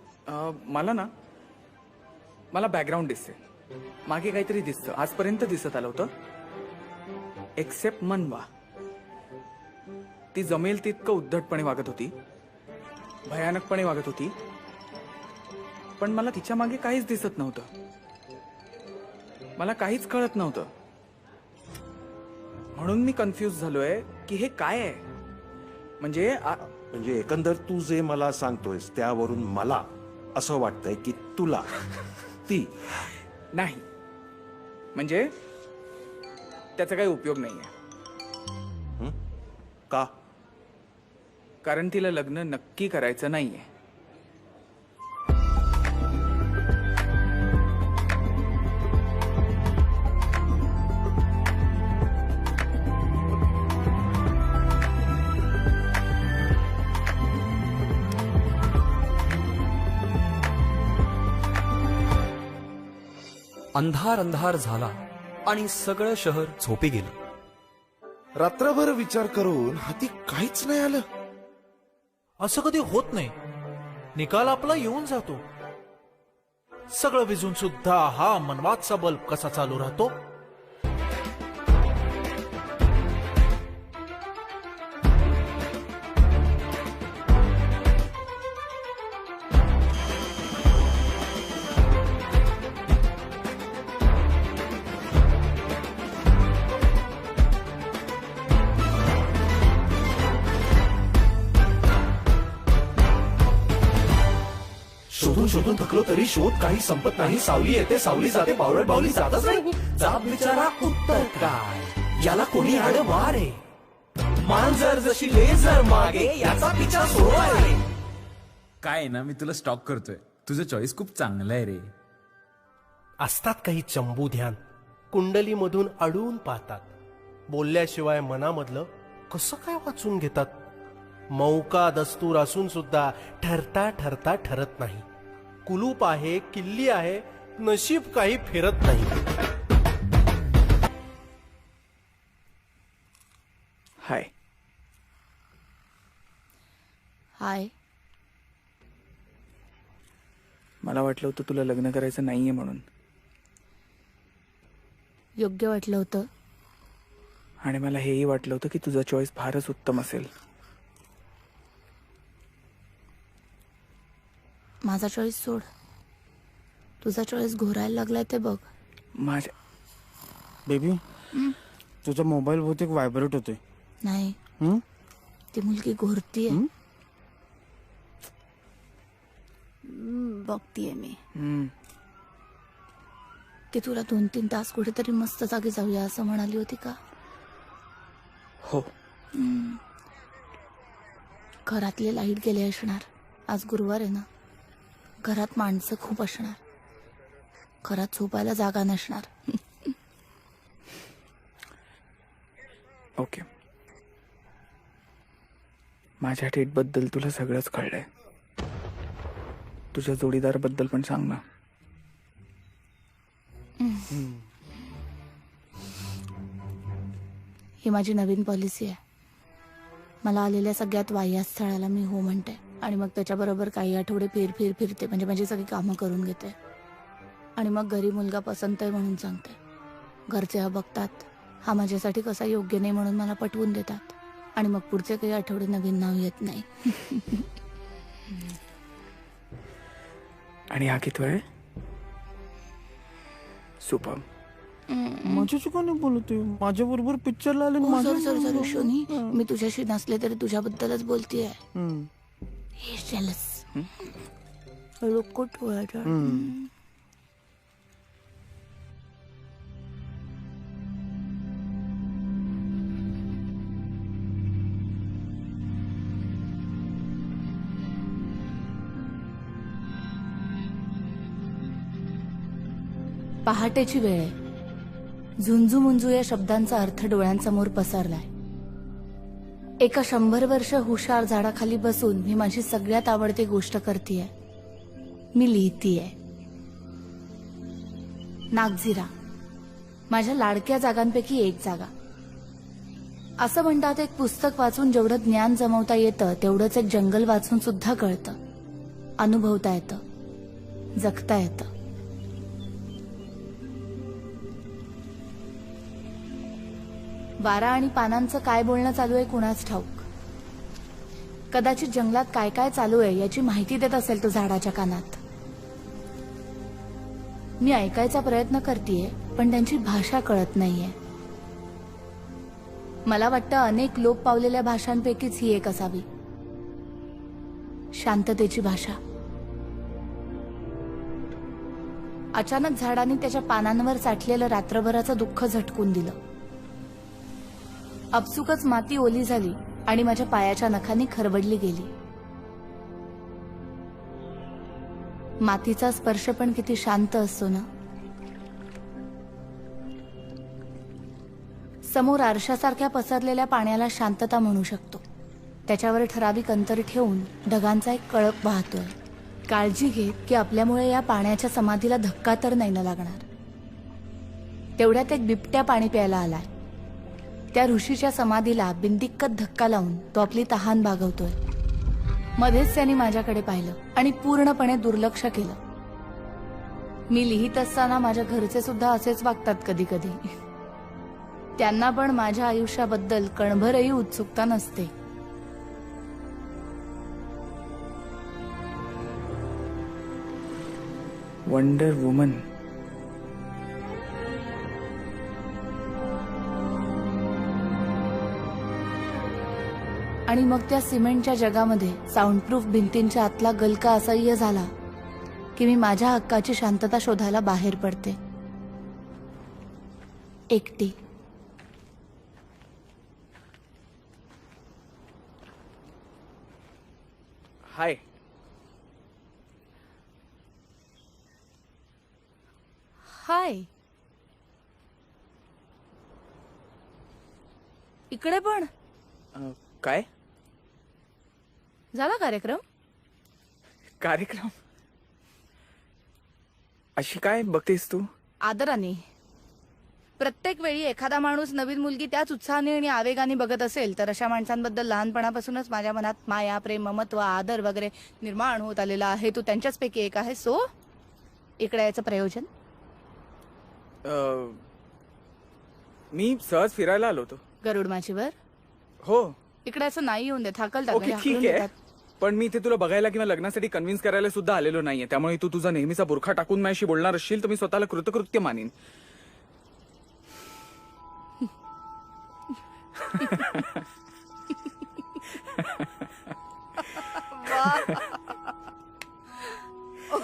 मला बॅकग्राऊंड दिसते. मागे काहीतरी दिसतं. आजपर्यंत दिसत आलं होतं एक्सेप्ट मनवा. ती जमेल तितकं उद्धटपणे वागत होती. भयानकपणे वागत होती. पण मला तिच्या मागे काहीच दिसत नव्हतं. मला काहीच कळत नव्हतं. म्हणून मी कन्फ्यूज झालोय की हे काय आहे. म्हणजे एकंदर तू जे मला सांगतोयस त्यावरून मला असं वाटतंय की तुला ती नाही. म्हणजे त्याचा काही उपयोग नाहीये. का? कारण तिला लग्न नक्की करायचं नाहीये. अंधार अंधार झाला आणि सगळं शहर झोपी गेलं. रात्रभर विचार करून हाती काहीच नाही आलं. असं कधी होत नाही. निकाल आपला येऊन जातो. सगळं विजून सुद्धा हा मनवाचा बल्ब कसा चालू राहतो. शोधून शोधून थकलो तरी शोध काही संपत नाही. सावली येते सावली जाते बावळट बावली जातच नाही. जाब विचारा उत्तर काय याला कोणी आड वारे. मांजर जशी लेझर मागे याचा पिछा सोडा रे. काय ना मी तुला स्टॉक करतोय. तुझं चॉईस खूप चांगलं आहे रे. असतात काही चंबू ध्यान कुंडली मधून अडून पाहतात. बोलल्याशिवाय मनामधलं कसं काय वाचून घेतात. मौका दस्तूर असून सुद्धा ठरता ठरता ठरत नाही. कुलूप आहे किल्ली आहे नशीब काही फिरत नाही. हाय. हाय. मला वाटलं होतं तुला लग्न करायचं नाहीये म्हणून. योग्य वाटलं होतं. आणि मला हेही वाटलं होतं की तुझा चॉईस फारच उत्तम असेल. माझा चॉईस सोड. तुझा चॉईस घोरायला लागलाय ते बघ. माझ्या बेबी तुझा मोबाईल बहुतेक व्हायब्रेट होतोय. नाही ती मुलगी घोरतीये. बघतीये मी. ती तुला 2-3 तास कुठेतरी मस्त जागी जाऊया असं म्हणाली होती का? हो. घरातले लाईट गेले असणार. आज गुरुवार आहे ना. घरात माणसं खूप असणार. घरात झोपायला जागा नसणार. ओके. माझ्या डेट बद्दल तुला सगळंच कळलंय. तुझ्या जोडीदार बद्दल पण सांग ना. ही माझी नवीन पॉलिसी आहे. मला आलेल्या सगळ्यात वाह्या स्थळाला मी हो म्हणते आणि मग त्याच्याबरोबर काही आठवडे फिरते. म्हणजे माझी सगळी कामं करून घेते आणि मग घरी मुलगा पसंत आहे म्हणून सांगते. घरचे हा बघतात हा माझ्यासाठी कसा योग्य नाही म्हणून मला पटवून देतात आणि मग पुढचे काही आठवडे नवीन नाव येत नाही. आणि हा किती आहे? सुपर. माझ्याशी कोणी बोलतोय? माझ्या बरोबर पिक्चरला आले. सॉरी शोनी. मी तुझ्याशी नसले तरी तुझ्याबद्दलच बोलतीये. He's jealous. Look good word. पहाटेची वेळ आहे. झुंजू मुंजू या शब्दांचा अर्थ डोळ्यांसमोर पसरलाय. एका 100 वर्ष हुशार झाडाखाली बसून मी माझी सगळ्यात आवडती गोष्ट करतीये. मी लिहितीये. नागझिरा माझ्या लाडक्या जागांपैकी एक जागा. असं म्हणतात एक पुस्तक वाचून जेवढं ज्ञान जमवता येतं तेवढंच एक जंगल वाचून सुद्धा कळतं. अनुभवता येतं. जगता येतं. वारा आणि पानांचं काय बोलणं चालू आहे कुणाच ठाऊक. कदाचित जंगलात काय काय चालू आहे याची माहिती देत असेल तो झाडाच्या कानात. मी ऐकायचा प्रयत्न करतेय पण त्यांची भाषा कळत नाहीये. मला वाटतं अनेक लोप पावलेल्या भाषांपैकीच ही एक असावी. शांततेची भाषा. अचानक झाडाने त्याच्या पानांवर साठलेलं रात्रभराचं दुःख झटकून दिलं. आपसुकच माती ओली झाली आणि माझ्या पायाच्या नखांनी खरबडली गेली. मातीचा स्पर्श पण किती शांत असतो ना. समोर आरशासारख्या पसरलेल्या पाण्याला शांतता म्हणू शकतो. त्याच्यावर ठराविक अंतर ठेवून ढगांचा एक कळप वाहतोय. काळजी घेत की आपल्यामुळे या पाण्याच्या समाधीला धक्का तर नाही ना लागणार. तेवढ्यात एक बिबट्या पाणी प्यायला आलाय. त्या ऋषीच्या समाधीला बिनदिक्कत धक्का लावून तो आपली तहान भागवतोय. मध्येच त्याने माझ्याकडे पाहिलं आणि पूर्णपणे दुर्लक्ष केलं. मी लिहित असताना माझ्या घरचे सुद्धा असेच वागतात कधी कधी. त्यांना पण माझ्या आयुष्याबद्दल कणभरही उत्सुकता नसते. Wonder woman. आणि मग त्या सिमेंटच्या जगामध्ये साऊंडप्रूफ भिंतींच्या आतला गलका असह्य झाला की मी माझ्या हक्काची शांतता शोधायला बाहेर पडते, एकटी. हाय. हाय. इकडे पण काय झाला कार्यक्रम? कार्यक्रम? अशी काय बघतेस तू? आदराने. प्रत्येक वेळी एखादा माणूस नवीन मुलगी त्याच उत्साहाने आणि आवेगाने बघत असेल तर अशा माणसांबद्दल लहानपणापासूनच माझ्या मनात माया, प्रेम, ममत्व, आदर वगैरे निर्माण होत आलेला आहे. तू त्यांच्याचपैकी एक आहे. सो इकडे याचं प्रयोजन? मी सहज फिरायला आलो होतो. गरुड माचीवर? हो. इकडे असं नाही येऊन देत, हाकलतात. ओके, ठीक आहे. पण मी इथे तुला बघायला किंवा लग्नासाठी कन्व्हिन्स करायला सुद्धा आलेलो नाहीये. त्यामुळे तू तुझा नेहमीचा बुरखा टाकून माझ्याशी बोलणार असशील तर मी स्वतःला कृतकृत्य मानीन.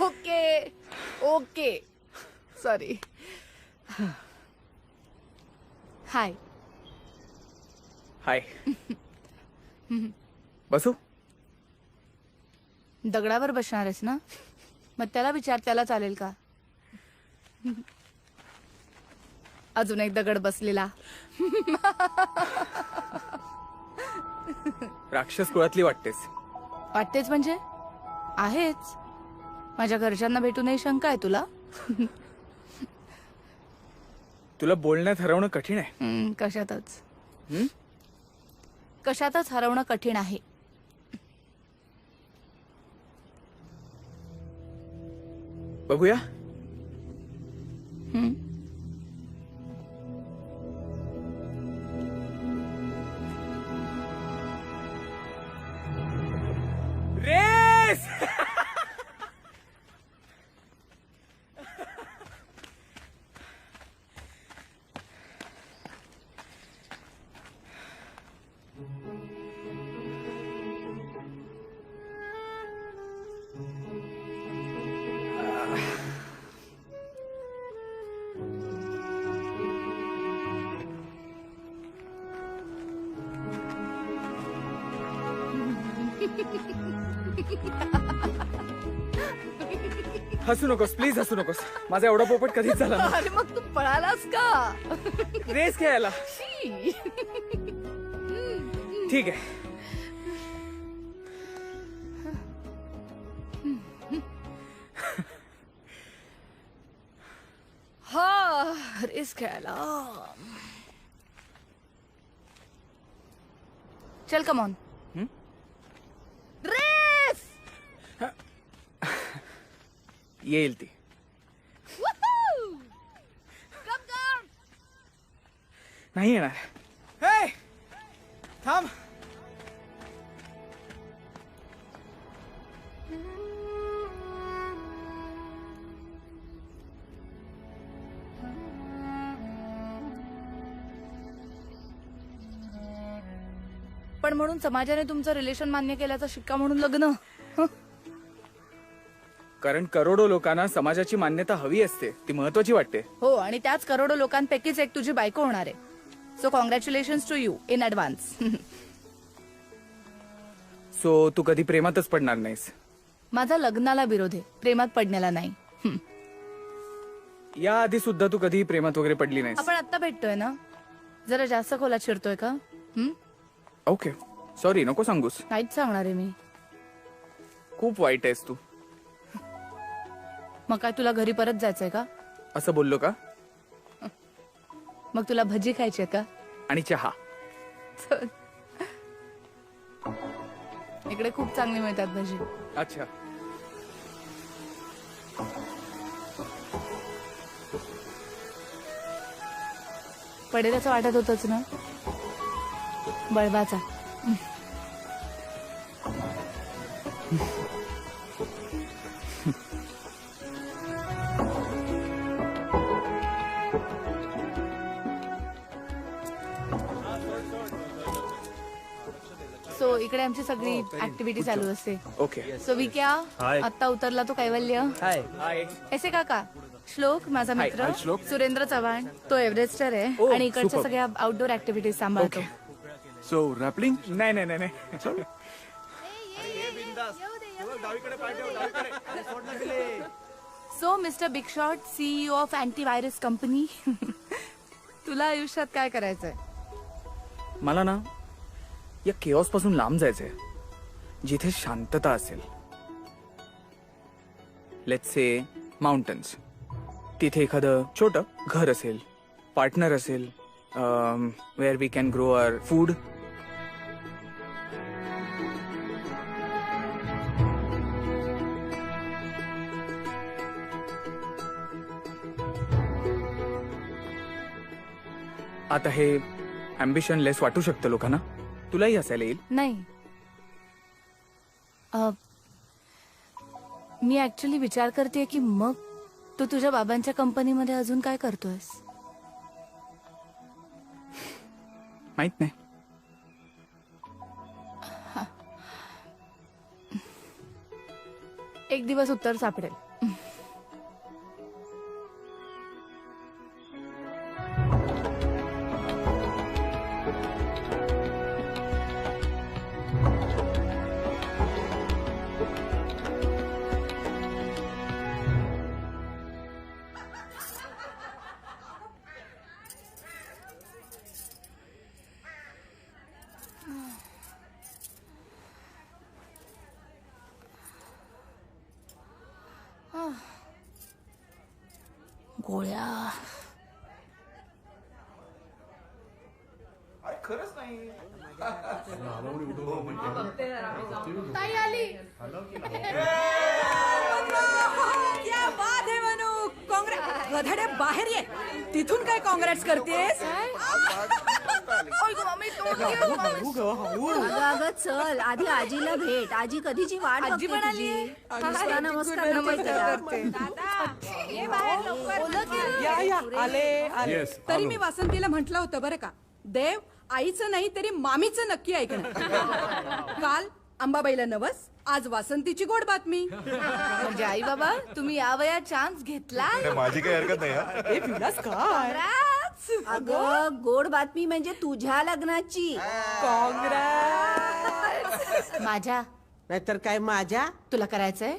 Okay okay, sorry. Hi. Hi. बसू? दगडावर बसणार आहेस ना? मग त्याला विचार, त्याला चालेल का? अजून एक दगड बसलेला. राक्षस कुळातली वाटतेस. वाटतेच म्हणजे आहेच. माझ्या घरच्यांना भेटूनही शंका आहे तुला? तुला बोलण्यात हरवणं कठीण आहे. कशातच. कशातच हरवणं कठीण आहे. बघूया. रेस. हसू नकोस प्लीज, हसू नकोस. माझा एवढा पोपट कधीच झाला नाही. अरे मग तू पळालास का? रेस खेळायला. ठीक आहे. हा, रेस खेळायला. चल कम ऑन. रेस. येईल ती. नाही येणार. हे थांब. पण म्हणून समाजाने तुमचं रिलेशन मान्य केल्याचा शिक्का म्हणून लग्न? कारण करोडो लोकांना समाजाची मान्यता हवी असते, ती महत्वाची वाटते. हो, आणि त्याच करोडो लोकांपैकीच एक तुझी बायको होणार आहे. So congratulations to you in advance. So तू कधी प्रेमातच पडणार नाहीस? माझा लग्नाला विरोध आहे, प्रेमात पडण्याला नाही. या आधी सुद्धा तू कधी प्रेमात वगैरे पडली नाहीस? आपण आता भेटतोय ना, जरा जास्त खोलात शिरतोय का? ओके सॉरी, नको सांगूस. नाहीच सांगणार आहे मी. खूप वाईट आहेस तू. मग काय तुला घरी परत जायचंय का? असं बोललो का? मग तुला भजी खायची का? आणि चहा. इकडे खूप चांगली मिळतात भजी. अच्छा. पडेल असं वाटत होतच ना, बळवाचा. सो इकडे आमची सगळी ऍक्टिव्हिटी चालू असते. ओके. सो वी क्या हाय. आता उतरला तो कैवल्य. हाय हाय. ऐसे काका, श्लोक माझा हाय, मित्र, हाय, श्लोक. सुरेंद्र चव्हाण, तो एव्हरेस्टर आहे ओ, आणि इकडच्या superb. सगळ्या आउटडोर ऍक्टिव्हिटीज सांभाळतो. So rappelling? नाही नाही नाही. So mister big shot, CEO of antivirus company, तुला आयुष्यात काय करायचंय? मला ना या केऑस पासून लांब जायचंय, जिथे शांतता असेल. Let's say mountains. तिथे एखादं छोटं घर असेल, पार्टनर असेल, where we can grow our food. आता हे अम्बिशन लेस वाटू शकतं लोकांना, तुलाही हसायला येईल. नाही, मी ऍक्च्युली विचार करते की मग तू तुझ्या बाबांच्या कंपनीमध्ये अजून काय करतोयस? माहित नाही. एक दिवस उत्तर सापडेल. गोळ्या. खरंच नाही. ताई आली. क्या बात है मनू. गधड्या बाहेर ये. तिथून काय काँग्रेट्स करतेस? अगं चल, आधी आजीला भेट. आजी कधीची वाट आजी बघते पण आली. तुझी. नमस्कार करते. या आले आले. Yes, तरी आलो. मी वासंतीला म्हटलं होतं बरं का, देव आईचं नाही तरी मामीचं नक्की ऐकणार. काल अंबाबाईला नवस, आज वासंतीची गोड बातमी. म्हणजे आई बाबा तुम्ही या वयात चान्स घेतला. माझी काही हरकत नाही हा. हे विलास काय? अगं गोड बातमी म्हणजे तुझ्या लग्नाची. माझ्या नाहीतर काय माझ्या? तुला करायचंय?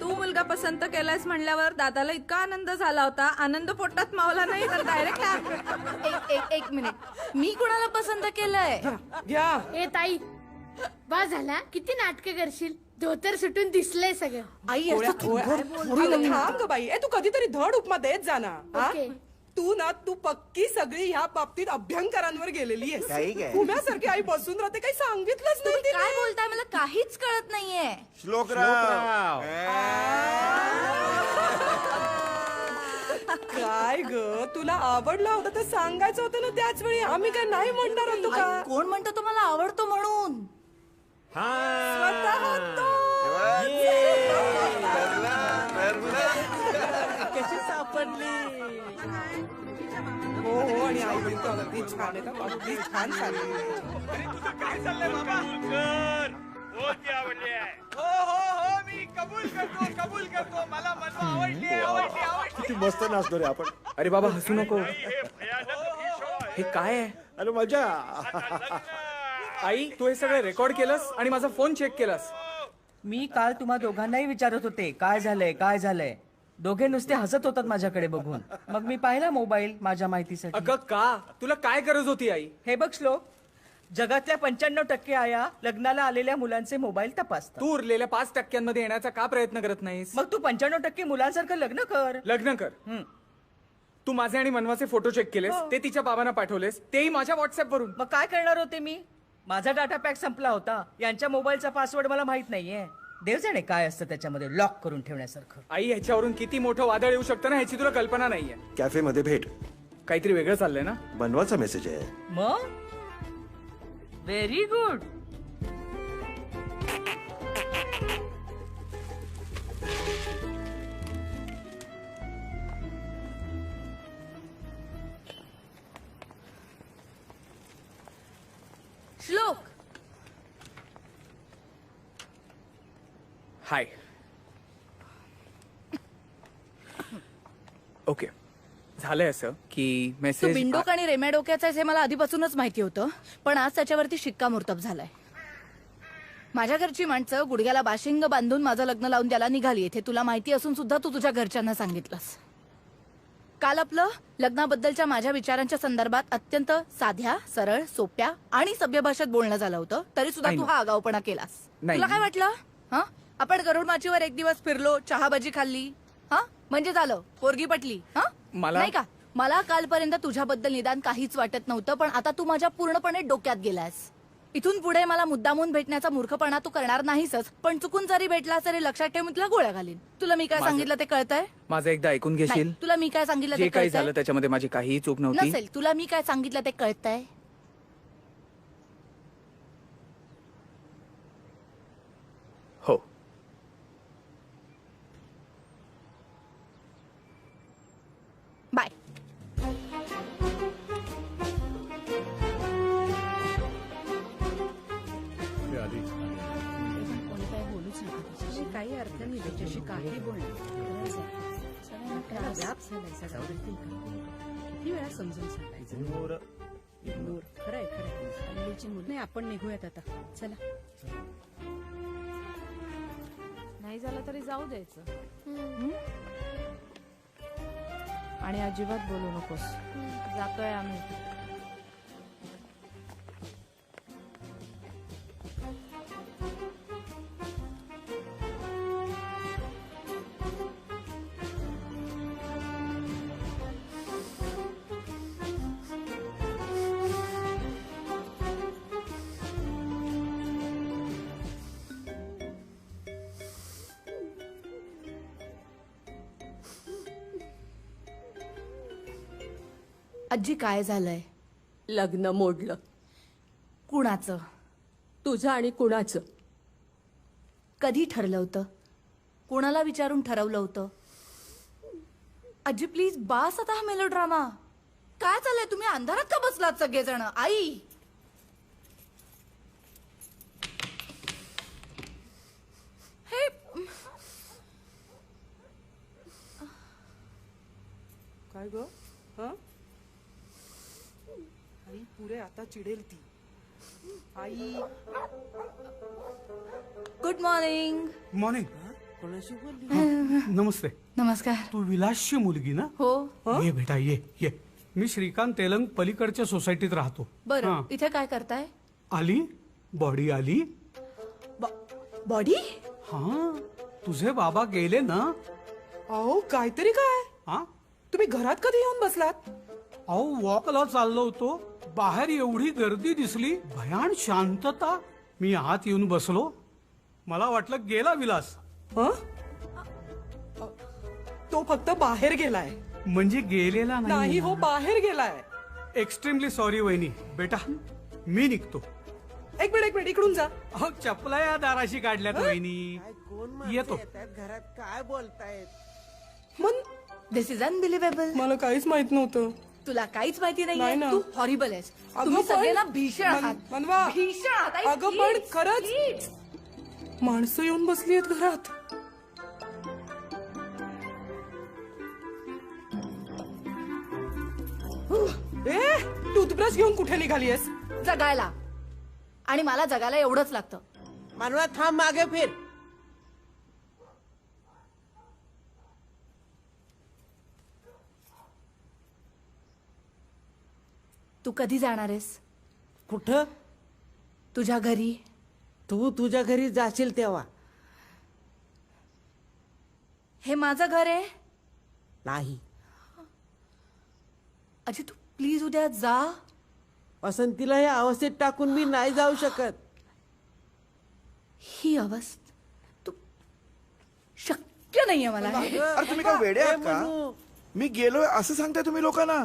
तू मुलगा पसंत केलायस म्हणल्यावर दादाला इतका आनंद झाला होता, आनंद पोटात मावला नाही तर डायरेक्ट एक मिनिट, मी कुणाला पसंत केलंय? घ्या. ए ताई, बस झाला. किती नाटकं करशील? धोतर सुटून दिसलंय सगळं. आई अगं थांब ग बाई. ए तू कधीतरी धड उपमा देत जा ना. हा? ओके. तू पक्की सगळी ह्या बाबतीत अभ्यंकरांवर गेलेली आहेस. उम्यासारखी आई बसून राहते, काही सांगितलंच नाही तिने. काय बोलताय? मला काहीच कळत नाहीये. श्लोकराव. काय ग, तुला आवडला होता तर सांगायचं होतं ना त्याच वेळी. आम्ही काय नाही म्हणणार होतो का? कोण म्हणतो तुम्हाला आवडतो म्हणून? कशी सापडली? हो हो, आणि आई म्हणतो अगदी छान आहे का, अगदी छान चालली. काय चाललंय बाबा? आवडली आहे. हो हो हो, मी कबूल करतो. मला आवडली. किती मस्त नाचतो रे आपण. अरे बाबा हसू नको. हे भयानक हे काय आहे? अरे मजा. आई तू हे सगळं रेकॉर्ड केलंस आणि माझा फोन चेक केलास. मी काल तुम्हा दोघांनाही विचारत होते काय झालंय काय झालंय. दोघे नुसते हसत होतात माझ्याकडे बघून. मग मी पाहिला मोबाईल माझ्या माहितीसाठी. अगं का? तुला काय गरज होती आई? हे बघ श्लोक, जगातल्या 95% आया लग्नाला आलेल्या मुलांचे मोबाईल तपासतात. तू उरलेल्या 5% येण्याचा का प्रयत्न करत नाहीस? मग तू 95% मुलांसारखं लग्न कर. लग्न कर. तू माझे आणि मनवाचे फोटो चेक केलेस, ते तिच्या बाबांना पाठवलेस, तेही माझ्या व्हॉट्सअप वरून. मग काय करणार होते मी? माझा डाटा पॅक संपला होता. यांच्या मोबाईलचा पासवर्ड मला माहित नाहीये. देव जाणे काय असतं त्याच्यामध्ये लॉक करून ठेवण्यासारखं. आई ह्याच्यावरून किती मोठं वादळ येऊ शकतं ना ह्याची तुला कल्पना नाहीये. कॅफेमध्ये भेट. काहीतरी वेगळं चाललंय ना? बनवाचा मेसेज आहे. मग व्हेरी गुड. श्लोक, हाय. ओके, झालंय असं की तू मेसेज. बिंडोक आणि रेम्या डोक्याचा हे मला आधीपासूनच माहिती होतं, पण आज त्याच्यावरती शिक्कामोर्तब झालाय. माझ्या घरची माणसं गुडघ्याला बाशिंग बांधून माझं लग्न लावून त्याला निघाली. इथे तुला माहिती असून सुद्धा तू तुझ्या घरच्यांना सांगितलंस. काल आपलं लग्नाबद्दलच्या माझ्या विचारांच्या संदर्भात अत्यंत साध्या, सरळ, सोप्या आणि सभ्य भाषेत बोलणं झालं होतं, तरी सुद्धा तू हा आगाऊपणा केलास. नाही. तुला काय वाटलं? हा, आपण गरुड माचीवर एक दिवस फिरलो, चहाबाजी खाल्ली, हा म्हणजे झालं, पोरगी पटली. हा नाही का? मला कालपर्यंत तुझ्याबद्दल निदान काहीच वाटत नव्हतं, पण आता तू माझ्या पूर्णपणे डोक्यात गेलास. इथून पुढे मला मुद्दामून भेटण्याचा मूर्खपणा तू करणार नाहीसच, पण चुकून जरी भेटला तरी लक्षात ठेव मी तुला गोळ्या घालीन. तुला मी काय सांगितलं ते कळतंय? माझं एकदा ऐकून घेशील? नाही, तुला मी काय सांगितलं जे ते काही कळतंय? झालं त्याच्यामध्ये माझी काहीही चूक नव्हती. नसेल. तुला मी काय सांगितलं ते कळतंय? हो. बाय. काही अर्थ नाही त्याच्याशी काही बोलणं. व्याप झालाय सगळा. किती वेळा समजून सांगायचं. खरंय खरंय. हल्लीची मुलं नाही. आपण निघूयात आता. चला. नाही झालं तरी जाऊ द्यायचं. आणि अजिबात बोलू नकोस. जातोय आम्ही. आजी काय झालंय? लग्न मोडलं. कुणाचं? तुझं आणि कुणाचं? कधी ठरलं होतं? कोणाला विचारून ठरवलं होतं? आजी प्लीज बास आता हा मेलोड्रामा. काय चाललंय? तुम्ही अंधारात का बसलात सगळेजण? आई हे काय ग? आई पुढे आता चिडेल ती. आई गुड मॉर्निंग. मॉर्निंग. नमस्ते. नमस्कार. तू विलासची मुलगी ना? हो. ये बेटा ये ये. मी श्रीकांत तेलंग पलीकडच्या सोसायटीत राहतो. बरं, इथे काय करताय? आली बॉडी आली. बॉडी? हा, तुझे बाबा गेले ना. अहो काहीतरी काय. हा, तुम्ही घरात कधी येऊन बसलात? अहो वॉकला चाललो होतो, बाहेर एवढी गर्दी दिसली, भयान शांतता. मी आत येऊन बसलो, मला वाटलं गेला विलास. तो फक्त बाहेर गेलाय. म्हणजे गेलेला नाही हो, बाहेर गेलाय. एक्स्ट्रीमली सॉरी वहिनी. बेटा मी निघतो. एक मिनिट इकडून जा. अहो चपला या दाराशी काढल्यात वहिनी. येतो. घरात काय बोलतायत? दिस इज अनबिलिव्हेबल. मला काहीच माहित नव्हतं. तुला काहीच माहिती नाही नाहीये. ना. तू हॉरिबल आहेस. अगं तुम्ही पण- सगळे ना भीषण आहात. मनवा. भीषण आहात. आई, अगं पण please, खरंच please. माणसं येऊन बसली आहेत घरात. ए टूथब्रश घेऊन कुठे निघालीयस? जगायला. आणि मला जगायला एवढंच लागतं. मानवा थांब, मागे फिर. तू कधी जाणार आहेस? कुठं? तुझ्या घरी. तू तुझ्या घरी जाशील तेव्हा. हे माझं घर आहे. नाही. अजय तू प्लीज उद्या जा. वसंतीला या अवस्थेत टाकून मी नाही जाऊ शकत. ही अवस्था तू शक्य नाहीये मला. अरे तुम्ही काय वेडे आहात का? मी गेलोय असं सांगताय तुम्ही लोकांना?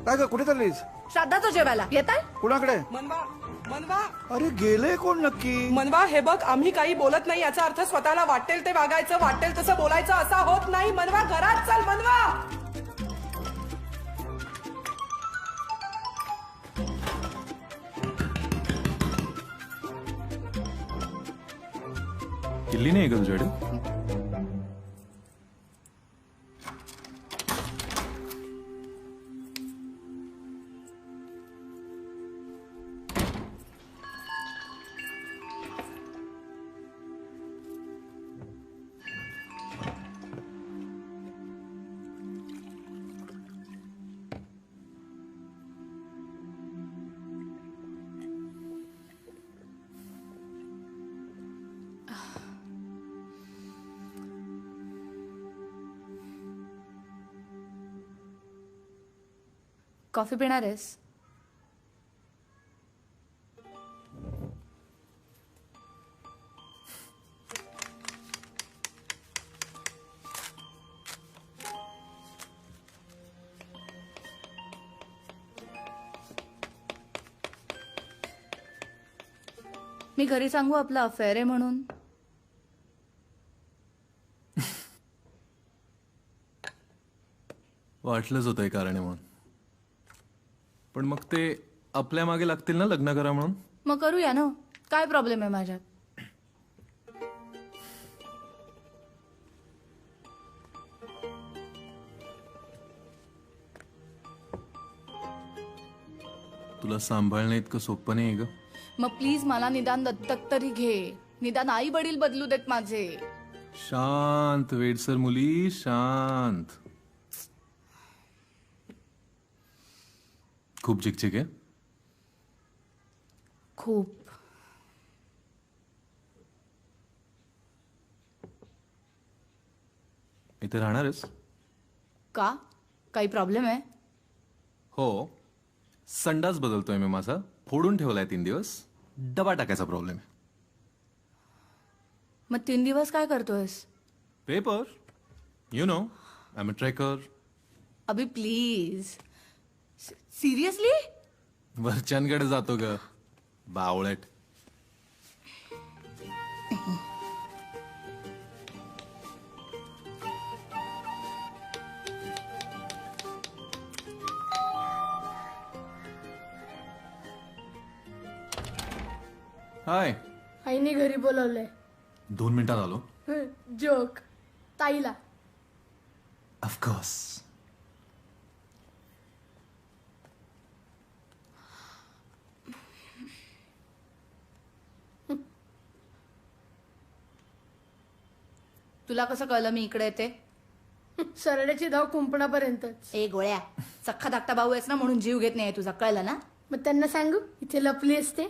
काय ग, कुठे चाललीस? श्राद्धाचं जेवायला येताय? कुणाकडे? मनवा, मनवा. अरे गेले कोण नक्की? मनवा, हे बघ, आम्ही काही बोलत नाही याचा अर्थ स्वतःला वाटेल ते वागायचं, वाटेल तसं बोलायचं असा होत नाही. मनवा, घरात चल. मनवा. किल्ली नाही का तुझ्याकडे? कॉफी पिणार आहेस? मी घरी सांगू आपला अफेअर आहे म्हणून? वाटलंच होतं हे कारण आहे म्हणून. पण मग ते आपल्या मागे लागतील ना लग्न करा म्हणून? मग करूया ना. काय प्रॉब्लेम आहे माझ्यात? तुला सांभाळणं इतकं सोपं नाही ग. मग प्लीज मला निदान दत्तक तरी घे. निदान आई वडील बदलू देत माझे. शांत वेडसर मुली, शांत. खूप चिकचिक आहे. खूप. इथे राहणार आहेस? का? काही प्रॉब्लेम आहे? हो. संडास बदलतोय मी माझा. फोडून ठेवलाय 3 दिवस. डबा टाकायचा प्रॉब्लेम आहे. मग 3 दिवस काय करतोयस? Paper. You know, I am a trekker. Abhi please. Seriously? वरच्यांकडे जातो ग, बावळट. हाय. आईने घरी बोलवलंय. 2 मिनिटात आलो. जोक. ताईला. ऑफकोर्स. तुला कसं कळलं मी इकडे येते? सरड्याची धाव कुंपणापर्यंत. ए गोळ्या, सख्खा धाकटा भाऊ आहेस ना म्हणून जीव घेत नाही तुझा. कळलं ना? मग त्यांना सांगू इथे लपली असते.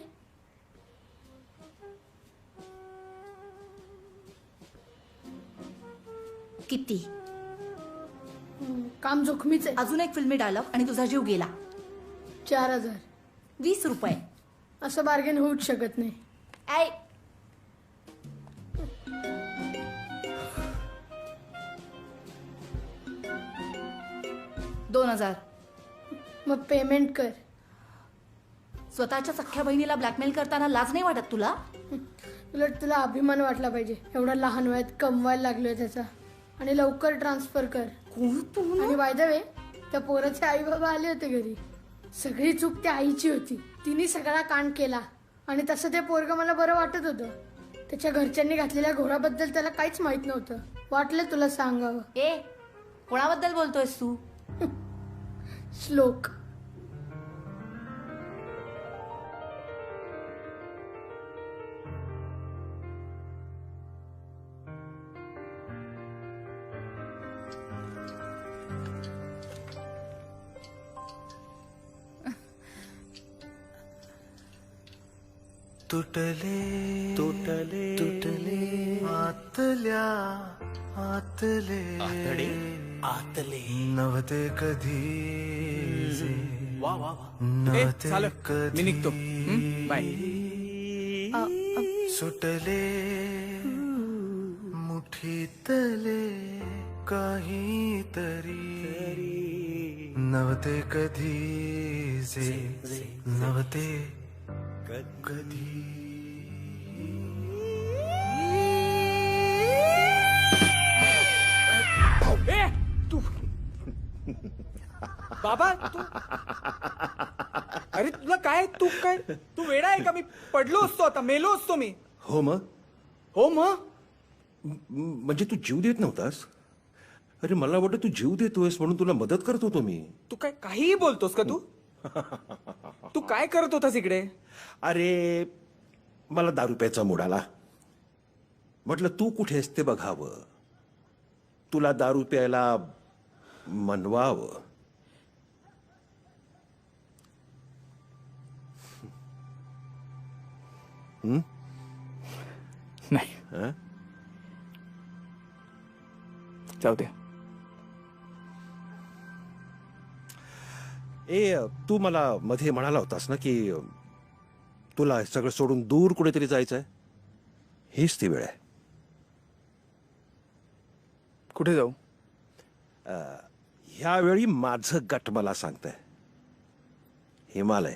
किती? काम जोखमीच आहे. अजून एक फिल्मी डायलॉग आणि तुझा जीव गेला. 4000. 20 रुपये. असं बार्गेन होऊच शकत नाही. ऐ 2000. मग पेमेंट कर. स्वतःच्या सख्ख्या बहिणीला ब्लॅकमेल करताना लाज नाही वाटत तुला? उलट तुला अभिमान वाटला पाहिजे. एवढा लहान वयात कमवायला लागलोय त्याचा. आणि लवकर ट्रान्सफर कर. आणि बाय द वे, त्या पोराचे आई बाबा आले होते घरी. सगळी चूक त्या आईची होती. तिने सगळा कांड केला. आणि तसं ते पोरग मला बरं वाटत होतं. त्याच्या घरच्यांनी घातलेल्या घोराबद्दल त्याला काहीच माहित नव्हतं. वाटलं तुला सांगावं. ए, कोणाबद्दल बोलतोयस तू? श्लोक. तुटले तुटले तुटले आतल्या आतले आतले नव्हते कधी वा वा झालं मी निघतो बाय सुटले मुठीतले काहीतरी नव्हते कधी जे नव्हते कधी तू बाबा तू अरे तुला काय तू वेडा आहे का? मी पडलो असतो आता, मेलो असतो मी. हो मग म्हणजे तू जीव देत नव्हतास? अरे मला वाटतं तू जीव देतोयस म्हणून तुला मदत करत होतो मी. तू काय काहीही बोलतोस का तू? तू काय करत होतास इकडे? अरे मला दारू प्यायचा मूड आला. म्हटलं तू कुठेस ते बघावं, तुला दारू प्यायला मनवावं. नाही जाऊ दे. तू मला मध्ये म्हणाला होतास ना की तुला सगळं सोडून दूर कुठेतरी जायचंय. हीच ती वेळ आहे. कुठे जाऊ? ह्यावेळी माझं गट मला सांगतंय हिमालय.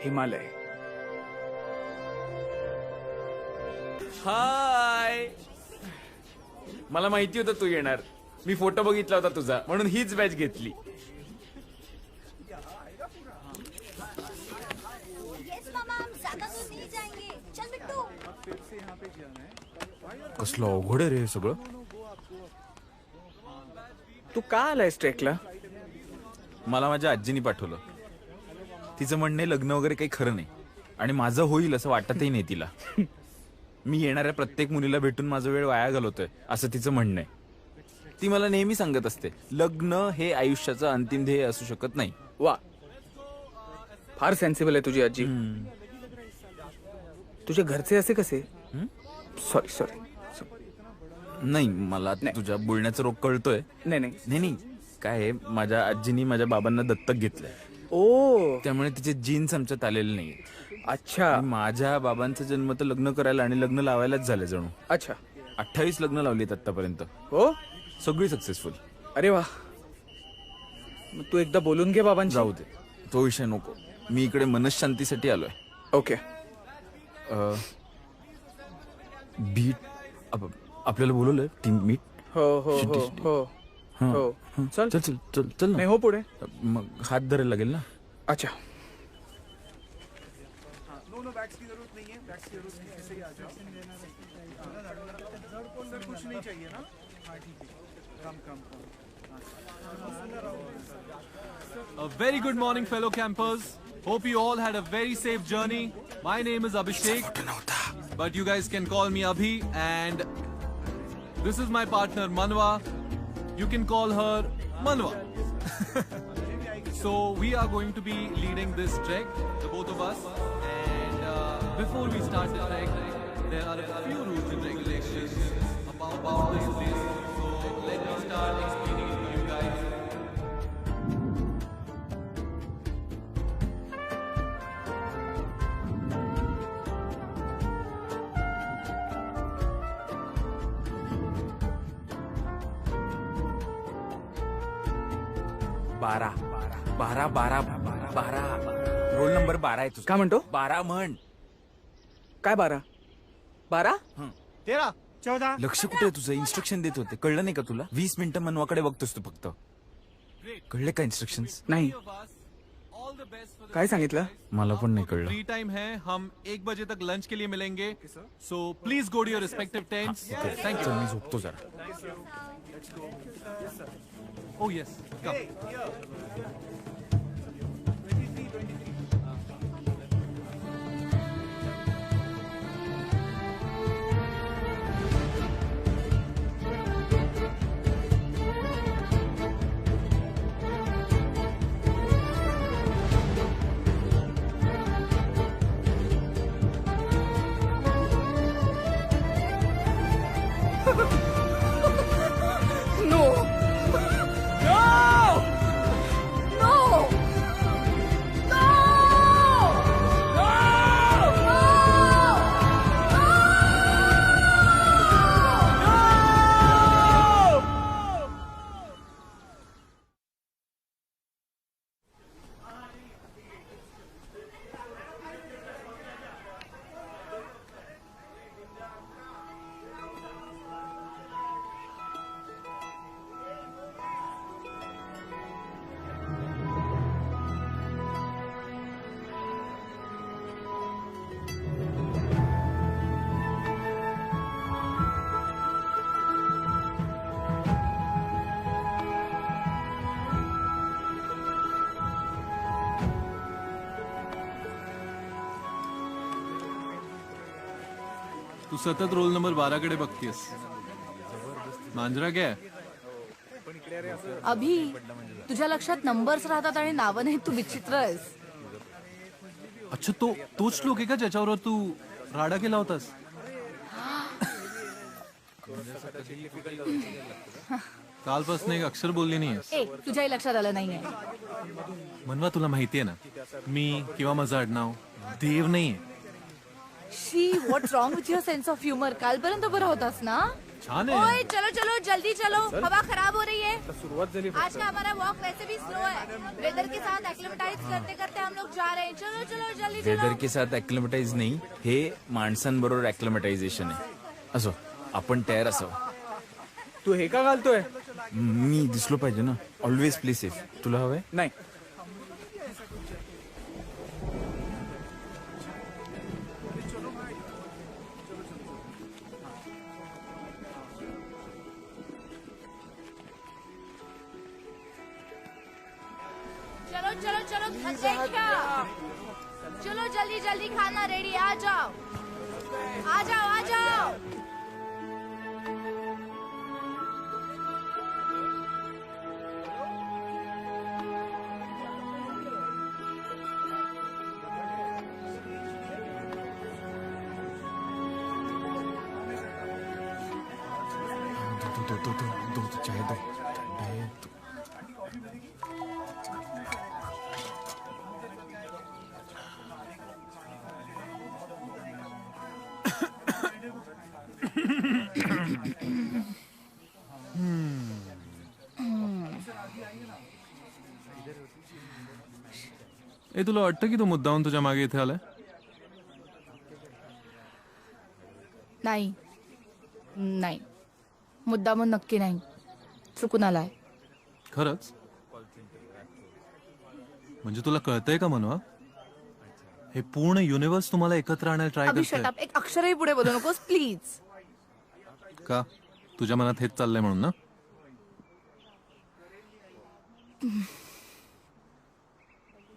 हिमालय. हाय, मला माहिती होतं तू येणार. मी फोटो बघितला होता तुझा, म्हणून हीच बॅच घेतली. कसलं अवघड आहे रे सगळं. तू का आलायस ट्रेकला? मला माझ्या आजीनी पाठवलं. तिचं म्हणणे लग्न वगैरे काही खरं नाही आणि माझं होईल असं वाटतही नाही तिला. मी येणाऱ्या प्रत्येक मुलीला भेटून माझा वेळ वाया घालवतोय असं तिचं म्हणणं आहे. ती मला नेहमी सांगत असते लग्न हे आयुष्याचं अंतिम ध्येय असू शकत नाही. वा, फार सेन्सिबल आहे तुझी आजी. तुझे घरचे असे कसे? सॉरी नाही, मला तुझ्या बोलण्याचा रोग कळतोय. नाही काय आहे, माझ्या आजीनी माझ्या बाबांना दत्तक घेतलंय. त्यामुळे तिचे जीन्स आमच्यात आलेले नाही. अच्छा. माझ्या बाबांचा जन्म तर लग्न करायला आणि लग्न लावायलाच झालं जणू. अच्छा. 28 लग्न लावलीत आतापर्यंत. हो, सगळी सक्सेसफुल. अरे वा. तू एकदा बोलून घे बाबांशी. जाऊ दे, तो विषय नको. मी इकडे मनशांतीसाठी आलोय. ओके. बीट आपल्याला बोलवलंय टीम मीट. हो. चल चल चल चल चल नाही हो पुढे. मग हात धरायला लागेल ना. अच्छा. A very good morning, fellow campers. Hope you all had a very safe journey. My name is Abhishek, but you guys can call me Abhi, and this is my partner Manwa. You can call her Manwa. So we are going to be leading this trek, the both of us. And before we start the trek, there are a few rules and regulations about this place. So let me start explaining it to you guys. बारा roll number 12 आहे तुझा. काय म्हणतो? 12 म्हण. काय 12? 13 14. लक्ष कुठे आहे तुझं? इन्स्ट्रक्शन देत होते, कळलं नाही का तुला? 20 मिनिटं मनवाकडे बघतोस तू फक्त. कळले का इन्स्ट्रक्शन्स? नाही. काय सांगितलं? मला पण नहीं कळलं. फ्री टाइम है, हम 1 बजे तक लंच के लिए मिलेंगे. So please go to your respective tents. Thank you. चल मी झोपतो जरा. Oh yes, come. तू सतत रोल नंबर 12 कडे बघतीयस. मांजरा काय? अभि, तुझ्या लक्षात नंबर्स राहतात आणि नावं नाही, तू विचित्र आहेस. अच्छा, तोच श्लोक आहे का ज्याच्यावर तू राडा केला होतास? कालपासून एक अक्षर बोलली नाहीयेस. ए, तुझ्याही लक्षात आलं नाहीये. मनवा, तुला माहितीये ना, मी किंवा माझं आडनाव देव नाहीये. शी, what wrong with your sense of humour? कालपर्यंत बरं होतास ना? छान है. ओए, चलो चलो जल्दी चलो, हवा खराब हो रही है. सुरुवात झाली. आज का हमारा वॉक वैसे भी स्लो है. वेदर के साथ एक्लिमेटाइज करते करते हम लोग जा रहे हैं. चलो चलो जल्दी चलो. वेदर के साथ ऍक्लिमेटाइज नाही, हे माणसांबरोबर ऍक्लिमेटायझेशन आहे. असो, आपण तयार असावं. तू हे का घालतोय? मी दिसलो पाहिजे ना. Always play safe. तुला हवंय? नाही. चलो चलो चलो, धक्के क्या? चलो जल्दी जल्दी, खाना रेडी. आ जाओ आ जाओ आ जाओ. दो चाय दो. ए, तुला वाटतं की तो मुद्दाहून तुझ्या मागे इथे आलाय? नाही नाही, मुद्दामून नक्की नाही, चुकून आलाय. खरंच? म्हणजे तुला कळतंय का मनवा, हे पूर्ण युनिव्हर्स तुम्हाला एकत्र आणायला ट्राय अभि, करतंय? Shut up. एक अक्षरही पुढे बोलू नकोस प्लीज. का? तुझ्या मनात हेच चाललंय म्हणून ना?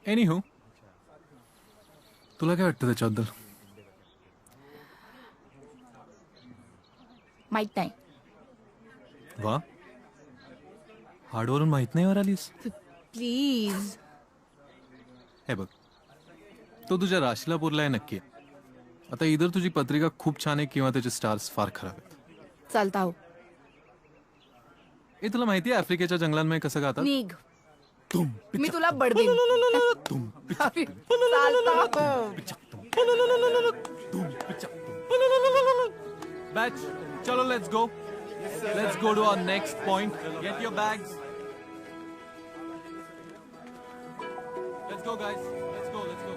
एनीहू, तुला काय वाटतं त्याच्याबद्दल? माहित नाही. वा, हार्डवरून माहित नाही वर आलीस. प्लीज. हे बघ, तो तुझ्या राशीला पुरलाय नक्की. आता इधर तुझी पत्रिका खूप छान आहे किंवा त्याचे स्टार्स फार खराब आहेत. चालता हो. हे तुला माहितीये आफ्रिकेच्या जंगलांमध्ये कसं गातात? निघ. मी तुला बडवीन. अभि, चालता हो. Batch, chalo, let's go. Let's go to our next point. Get your bags. Let's go, guys. Let's go, let's go.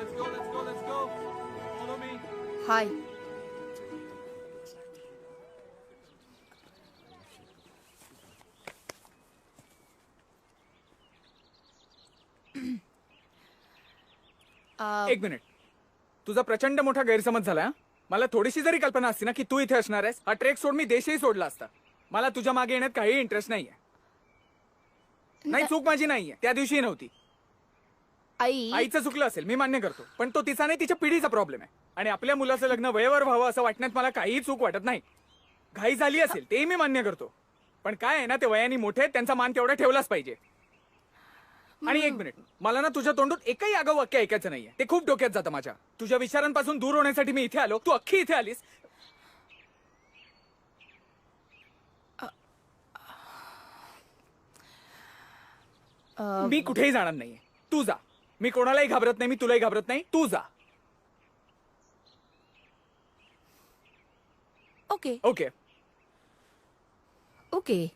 Let's go, let's go, let's go. Follow me. हाय. एक मिनिट. तुझा प्रचंड मोठा गैरसमज झाला. मला थोडीशी जरी कल्पना असती ना की तू इथे असणार आहेस, हा ट्रेक सोड मी देशही सोडला असता. मला तुझ्या मागे येण्यात काही इंटरेस्ट नाहीये. नाही, चूक माझी नाहीये, त्या दिवशी नव्हती. आईचं चुकलं असेल, मी मान्य करतो, पण तो तिचा नाही, तिच्या पिढीचा प्रॉब्लेम आहे. आणि आपल्या मुलाचं लग्न वेळेवर व्हावं असं वाटण्यात मला काहीही चूक वाटत नाही. घाई झाली असेल तेही मी मान्य करतो, पण काय आहे ना, ते वयाने मोठे आहेत, त्यांचा मान तेवढा ठेवलाच पाहिजे. आणि एक मिनिट, मला ना तुझ्या तोंडून एकही आगाऊ वाक्य ऐकायचं नाहीये. ते खूप डोक्यात जातं माझ्या. तुझ्या विचारांपासून दूर होण्यासाठी मी इथे आलो, तू अख्खी इथे आलीस. मी कुठेही जाणार नाहीये, तू जा. मी कोणालाही घाबरत नाही, मी तुलाही घाबरत नाही, तू जा. Okay okay okay.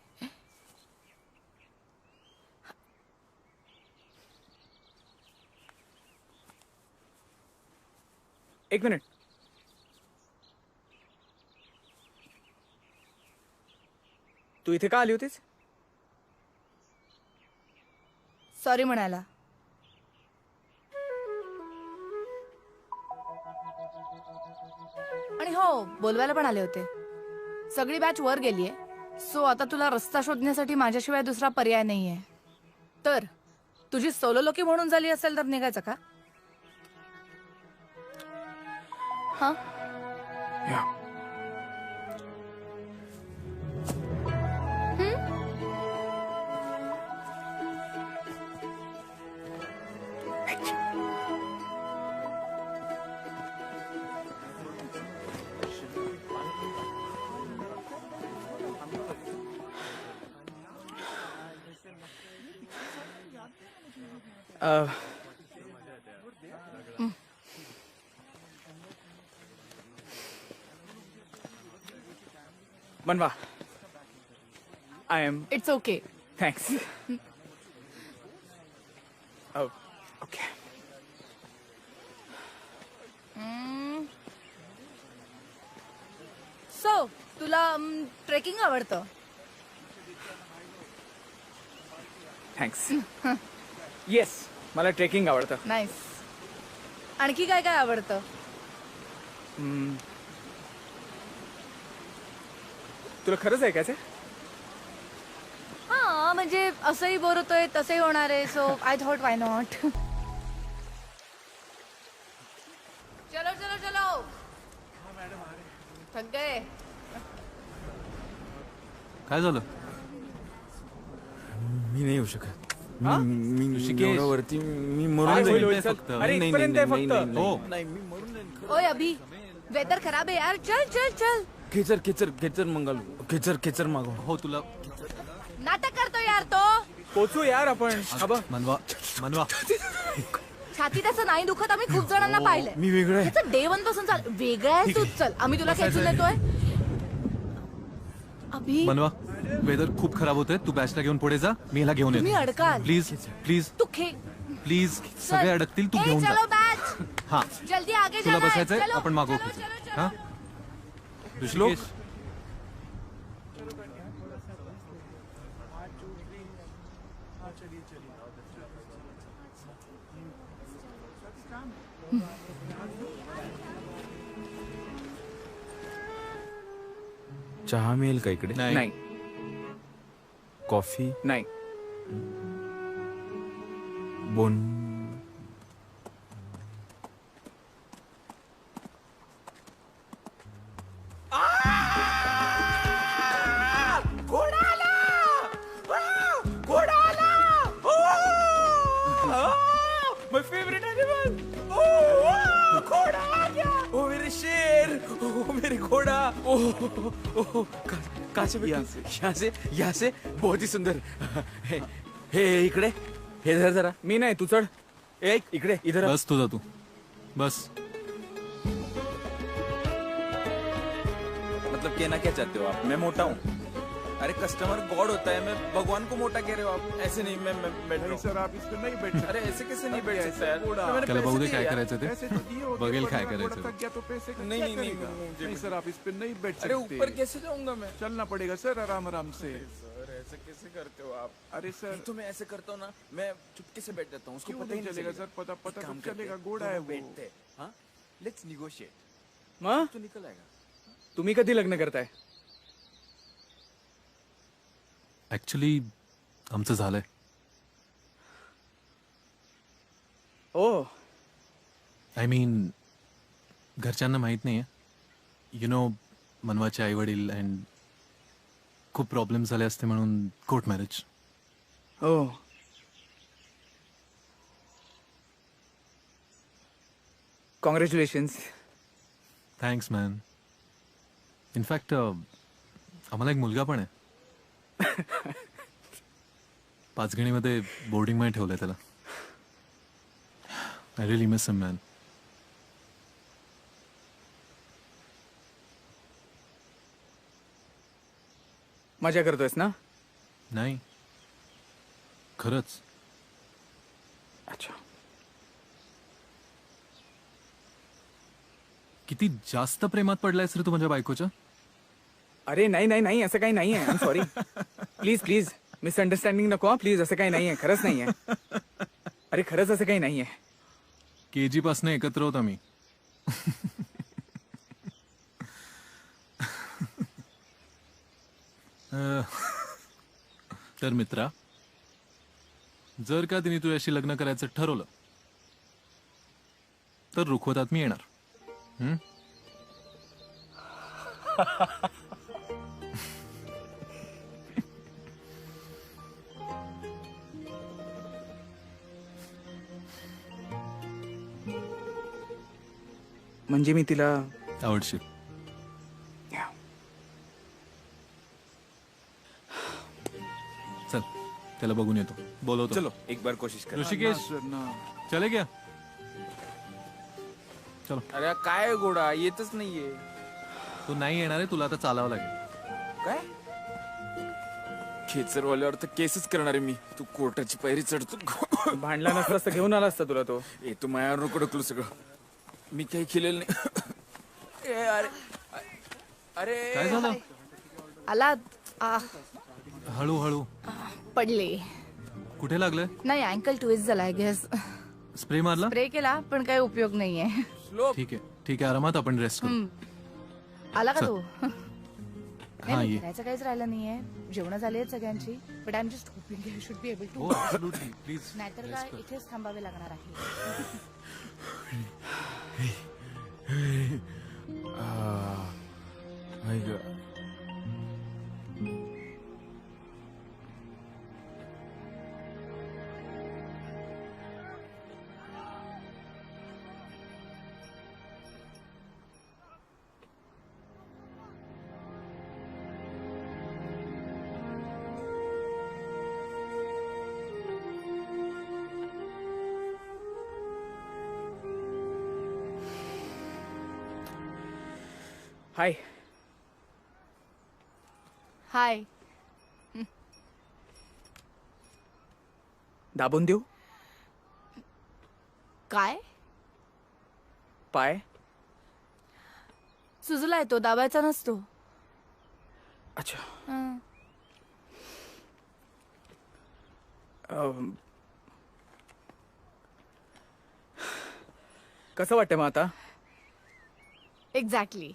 एक मिनिट. तू इथे का आली होतीस? सॉरी म्हणाला. आणि हो, बोलवायला पण आले होते. सगळी बॅच वर गेलीये, सो आता तुला रस्ता शोधण्यासाठी माझ्याशिवाय दुसरा पर्याय नाहीये. तर तुझी सोलो लोकी म्हणून झाली असेल तर निघायचं का? हा बनवा. I am it's okay. Thanks. Okay. So तुला ट्रेकिंग आवडतं? थँक्स. येस, मला ट्रेकिंग आवडतं. नाईस. आणखी काय काय आवडतं? तुला खरंच ऐकायचंय? हा म्हणजे असंही बोर होतोय तसंही होणार आहे. So I thought why not. चलो चलो चलो. थक गए. काय झालं? मी नाही येऊ शकत. हा? मी ऋषिकेश. वरती मी अरे, मरून होईल, जाईल. होईल, चल. फक्त. अरे, नाही, इथपर्यंत नाही, आहे नाही, फक्त. नाही, नाही. हो. नाही, मी मरून जाईल. ओय अभि वेदर खराब आहे यार. चल चल चल. खेचर खेचर खेचर मंगाल. खेचर खेचर मागव. हो तुला नाटक करतो यार तो. पोचू यार आपण. मनवा मनवा. छाती त्याचं नाही दुखत. आम्ही खूप जणांना पाहिलंय. मी वेगळं आहे. त्याचं डे 1 पासून चाल. वेगळं आहे तू. चल आम्ही तुला खेचून देतोय. अभि मनवा वेदर खूप खराब होतंय. तू बॅचला घेऊन पुढे जा. मी ह्याला घेऊन तुम्ही येतो. अडकाल. प्लीज प्लीज तू खे. प्लीज सगळे अडकतील. तू ए, घेऊन चलो जा. बैच. हा जल्दी आगे तुला जाना है. बसायचंय. चलो, आपण मागवू. चलो, चलो, चलो. हा ऋषिकेश. चहा मिळेल का इकडे? नाही. कॉफी नाही. बोन. माय फेवरेट एनिमल. ओ मेरे शेर. ओ मेरे घोड़ा. ओ कहाँ से यहाँ से बहुत ही सुंदर. हे इकडे. हे धर जरा. मी नाही, तू चढ. एक इकडे इधर. बस तुझा तू बस. मतलब कहना क्या चाहते हो आप? मैं मोटा हूँ. अरे कस्टमर गॉड होता है. मैं भगवान को मोटा कह रहे हो आप? ऐसे नहीं. मैं बैठ रहा हूँ. सर आप इस पे नहीं बैठ अरे ऐसे कैसे नहीं बैठ सकता यार? त्याला बघू दे काय करायचं ते. बघेल काय करायचं ते. गया तो पैसे का नहीं, क्या नहीं, नहीं, करेगा? मुझे नहीं सर आप इस पे नहीं बैठ अरे सकते. ऊपर कैसे जाऊंगा मैं? चलना पड़ेगा सर आराम आराम से. सर ऐसे कैसे करते हो आप? अरे सर तो मैं ऐसे करता हूँ ना. मैं चुपके से बैठ जाता हूँ. उसको क्यों पता ही नहीं नहीं चलेगा चलेगा. सर? पता एक काम तो करते चलेगा. हैं, घोड़ा है दोनों वो. बैठते हैं. हाँ लेट्स निगोशिएट. मग तो निकल आएगा. तुम्ही कधी लग्न करताय? ऍक्च्युली आमचं झालंय. ओ आय मीन घरच्यांना माहित नाहीये. यु नो मनवाचे आई वडील अँड खूप प्रॉब्लेम झाले असते म्हणून कोर्ट मॅरेज. ओ कॉंग्रॅच्युलेशन्स. Thanks man. इनफॅक्ट आम्हाला एक मुलगा पण आहे. पाचगणीमध्ये बोर्डिंग मध्ये ठेवलंय त्याला. I really miss him man. मजा करतोयस ना? नाही खरंच. अच्छा. किती जास्त प्रेमात पडलायस रे तू माझ्या बायकोच्या. अरे नाही नाही नाही असं काही नाहीये. I am sorry. Please please misunderstanding नको. प्लीज असं काही नाहीये. खरंच नाहीये. अरे खरंच असं काही नाहीये. केजी पासून एकत्र होत आम्ही. तर मित्रा जर का तिने तुझ्याशी लग्न करायचं ठरवलं तर रुखवतात मी येणार. म्हणजे मी तिला आवडशील. चल त्याला बघून येतो, बोलवतो. चलो एक बार कोशिश कर. ऋषिकेश चले क्या? चलो. अरे काय गोडा येतच नाहीये. तू नाही येणार आहे, तुला आता चालावं लागेल. काय खेचरवाल्यावर तर केसच करणार आहे मी. तू कोर्टाची पायरी चढतो. भांडला नसलास तर घेऊन आला असता तुला तो. तू मायावर नको ढकलू सगळं. मी काही केलेलं नाही. अरे अरे काय झालं? आला हळूहळू पडले. कुठे लागलं? नाही, अँकल ट्विस्ट झाला आय गेस. स्प्रे मारला? स्प्रे केला पण काही उपयोग नाहीये. ठीक आहे ठीक आहे, आरामात आपण रेस्ट करू. आला का चल. तो? हा ये. करायचं काहीच राहिलं नाहीये. जेवण झाली आहेत सगळ्यांची. But I am just hoping I should be able to. Absolutely, please. नाहीतर काय इथेच थांबावे लागणार आहे. हाय. हाय. दाबून देऊ काय? पाय? सुजलाय तो, दाबायचा नसतो. अच्छा. हं. कसं वाटतं मग आता? एक्झॅक्टली.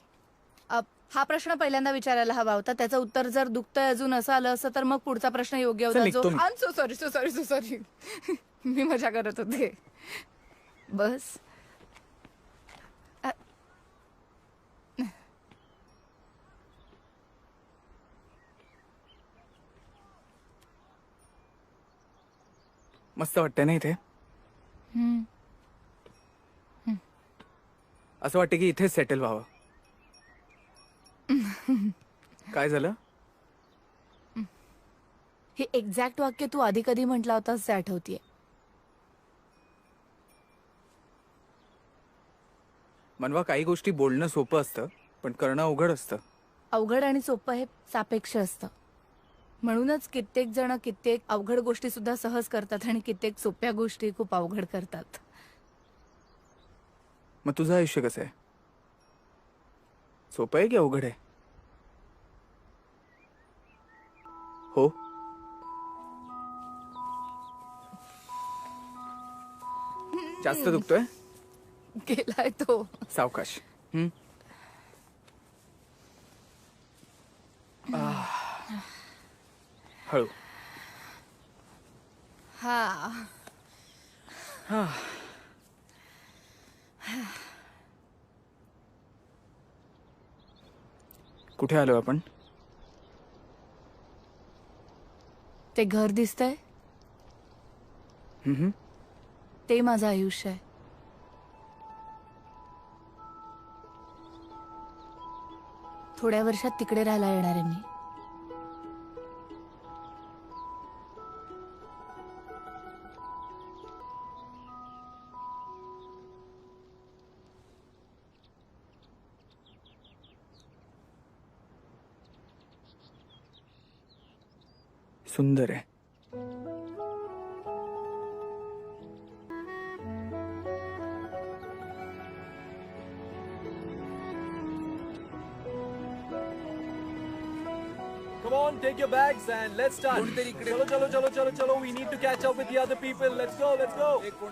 हा प्रश्न पहिल्यांदा विचारायला हवा होता. त्याचं उत्तर जर दुखतंय अजून असं आलं असतं तर मग पुढचा प्रश्न योग्य होता. जो आय एम सो सॉरी. मी मजा करत होते. बस. मस्त वाटतंय ना इथे. असं वाटतं की इथेच सेटल व्हावं. काय झालं? हे एक्झॅक्ट वाक्य तू आधी कधी म्हटला होतास ते आठवतीये. मनवा, काही गोष्टी बोलणं सोपं असतं पण करणं अवघड असतं. अवघड आणि सोपं हे सापेक्ष असतं. म्हणूनच कित्येक जण कित्येक अवघड गोष्टी सुद्धा सहज करतात आणि कित्येक सोप्या गोष्टी खूप अवघड करतात. मग तुझं आयुष्य कसं आहे? सोपं आहे की अवघड आहे? हो. जास्त दुखतोय? गेलाय तो. सावकाश. हळू. हा. कुठे आलो आपण? ते घर दिसतंय ते माझं आयुष्य आहे. थोड्या वर्षात तिकडे राहायला येणार आहे मी. सुंदर आहे. Come on, take your bags and let's start. Chalo, chalo, chalo, chalo, chalo. We need to catch up with the other people. Let's go, let's go. Come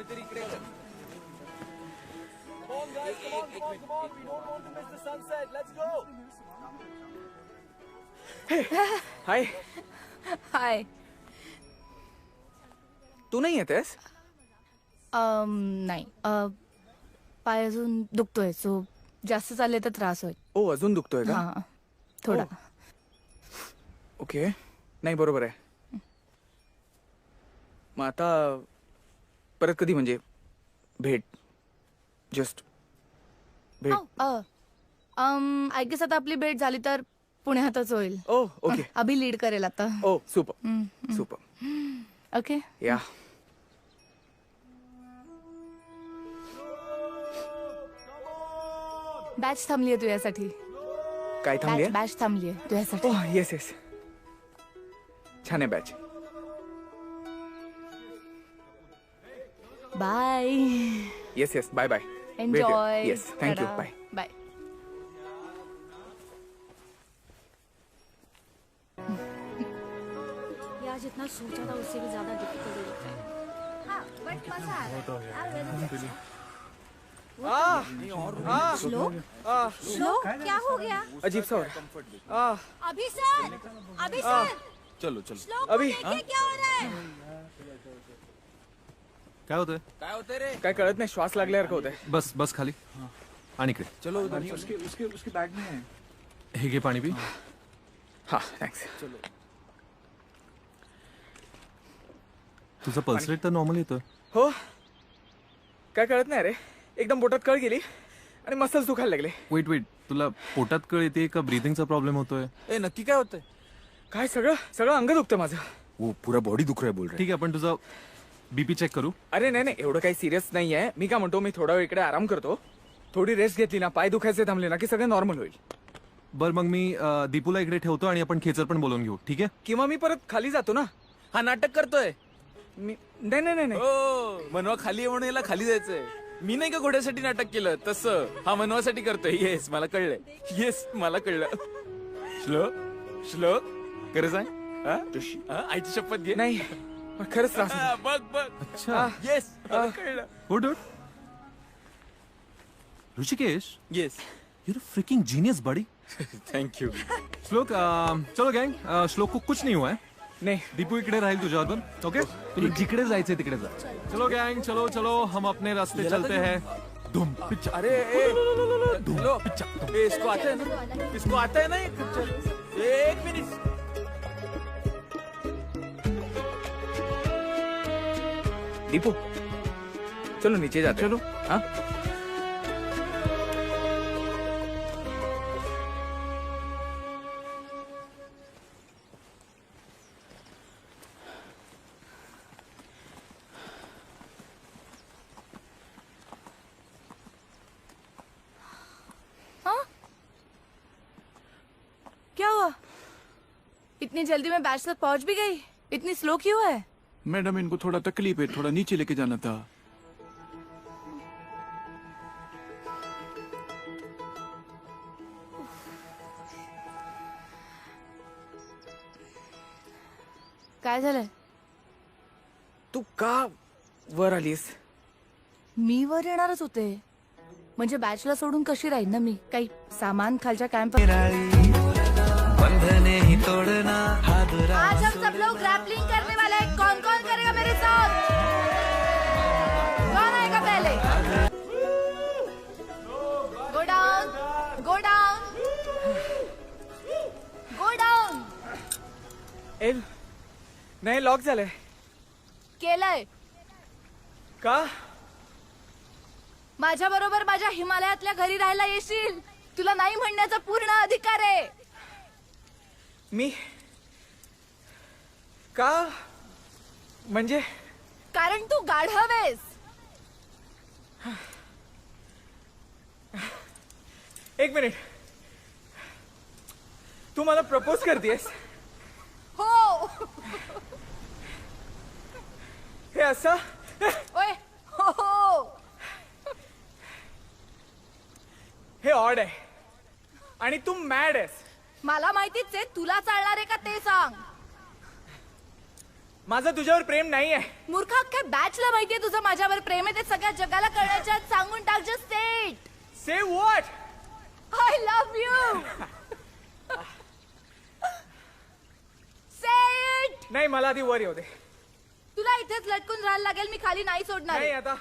on, guys, come on, come on, come on. We don't want to miss the sunset. Let's go. हाय. हाय. तू नाही येतेस? नाही. पाय अजून दुखतोय, so जास्त चालले तर त्रास होईल. ओ, अजून दुखतोय का? हा. थोडा. ओके, नाही बरोबर आहे. मग आता परत कधी म्हणजे भेट? जस्ट भेट. आय गेस आता आपली भेट झाली तर पुण्यातच होईल. ओ ओके. अभि लीड करेल आता. ओ सुपर सुपर. ओके. या बॅच थांबलीये तुझ्यासाठी. काय थांबली? बॅच थांबलीये तुझ्यासाठी. ओ येस येस, छान आहे batch. Bye. Yes yes, bye bye. Enjoy. Yes, thank you, bye. Bye. या जितना सोचा था उससे भी ज्यादा डिफिकल्ट हो जाता है. हाँ, बट मजा आ रहा है. श्लोक, श्लोक, क्या हो गया? अजीब सा हो रहा है. अभी सर, अभी सर, चलो चलो. श्लोक को अभी? देखिए क्या हो रहा है. काय होतंय? काय होतंय रे? काय कळत नाही, श्वास लागल्यासारखं होतंय. बस बस खाली आणि इकडे. चलो उसके बैग में है. हे घे पाणी पी. हा थँक्स. तुझं पल्स रेट तर नॉर्मल येतं. हो, काय कळत नाही रे, एकदम बोटात कळ गेली आणि मसल्स दुखायला लागले. वेट तुला पोटात कळ येते का ब्रीथिंगचा प्रॉब्लेम होतोय? ए नक्की काय होतंय? काय सगळं अंग दुखतं माझं. वो पूरा बॉडी दुख रहा है बोल रहे. ठीक आहे, आपण तुझा बीपी चेक करू. अरे नाही एवढं काही सिरियस नाही आहे. मी काय म्हणतो, मी थोडा वेळ इकडे आराम करतो. थोडी रेस्ट घेतली ना, पाय दुखायचे थांबले ना की सगळं नॉर्मल होईल. बर मग मी दीपूला इकडे ठेवतो आणि आपण खेचर पण बोलवून घेऊ. ठीक आहे? किंवा मी परत खाली जातो ना. हा नाटक करतोय. मी नाही हो, मनवा खाली आहे म्हणून याला खाली जायचंय. मी नाही का घोड्यासाठी नाटक केलं तसं हा मनवासाठी करतोय. येस मला कळलंय. येस मला कळलं. श्लोक खरं सांग. आईची शपथ घे. नाही खरंच त्रास होतो. बघ. अच्छा. येस कळलं. Good. Rishikesh, yes you're a freaking genius, buddy. Thank you. श्लोक, चलो गँग, श्लोक को कुछ नहीं हुआ है. नहीं. दीपू इकडे राहील तुझ्याबरोबर. ओके, तुला जिकडे जायचंय तिकडे जा. चलो गँग, चलो हम अपने रास्ते चलते हैं. धूम पिक्चर. अरे लो इसको आता है ना, इसको आता है ना ये पिक्चर. एक मिनिट. दीपू चलो नीचे जाते. चलो. हाँ क्या हुआ? इतनी जल्दी में बैच तक पहुंच भी गई. इतनी स्लो क्यों है? मैडम इनको थोड़ा तकलीफ है, थोड़ा नीचे लेके जाना था. काय झालंय? तू का वर आलीस? मी वर येणारच होते. म्हणजे बॅचला सोडून कशी राहील ना मी. काही सामान खालच्या कॅम्प. आज हम सब लोग ग्रैपलिंग करने वाले हैं. कौन कौन करेगा मेरे साथ? कौन आएगा पहले? Go down, go down, go down. L नाही, लॉक झालंय. केलंय. का? माझ्या बरोबर माझ्या हिमालयातल्या घरी राहायला येशील. तुला नाही म्हणण्याचा पूर्ण अधिकार आहे. मी का? म्हणजे कारण तू गाढव आहेस. एक मिनिट, तू मला प्रपोज करतेस? हो. हे असं? ओय हो. हे ऑड आहे आणि तू मॅड आहेस. मला माहितीच आहे. तुला चालणार आहे का ते सांग. माझं तुझ्यावर प्रेम नाही आहे. मूर्ख, अख्ख्या बॅचला माहितीये तुझं माझ्यावर प्रेम आहे. ते सगळ्या जगाला कळण्याच्या आत सांगून टाक. Just say it. Say what? I love you. Say it. नाही, मला आधी वर येऊ दे. तुला इथेच लटकून राहायला लागेल. मी खाली नाही सोडणार. नाही आता.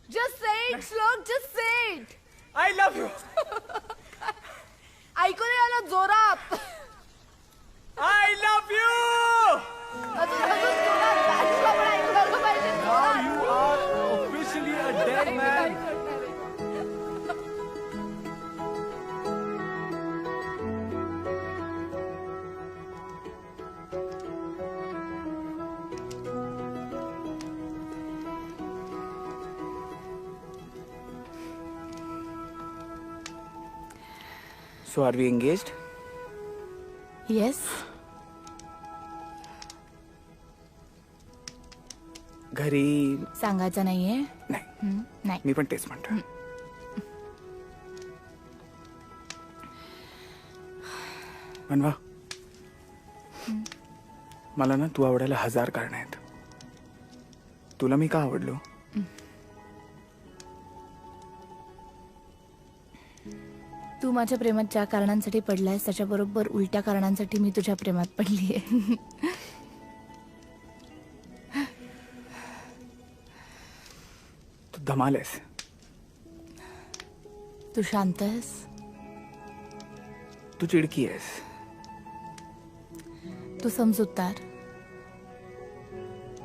जस्ट से इट श्लोक. Just say it. I love you. ऐकू नाही आलं जोरात. I love you. अजून जोरात. बाजूला पण ऐकलं पाहिजे जोरात. You are officially a dead man. So are we engaged? Yes. घरी सांगायचं नाहीये. नाही. मी पण तेच म्हणतो. मनवा, मला ना तू आवडायला 1000 कारण आहेत. तुला मी का आवडलो? तू माझ्या प्रेमात ज्या कारणांसाठी पडलायस त्याच्याबरोबर उलट्या कारणांसाठी मी तुझ्या प्रेमात पडलीये. तू धमाल आहेस. तू शांत आहेस. तू चिडकी आहेस. तू समजूतदार.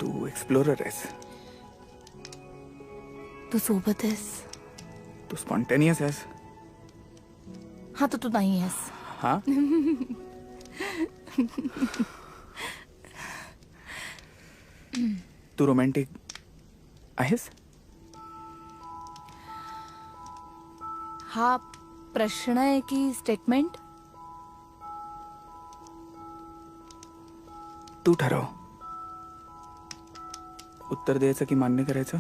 तू एक्सप्लोरर आहेस. तू सोबत आहेस. तू स्पॉन्टेनियस आहेस. हा तर तू नाही आहेस. हा. तू रोमॅन्टिक आहेस. हा प्रश्न आहे की स्टेटमेंट? तू ठरव. उत्तर द्यायचं की मान्य करायचं.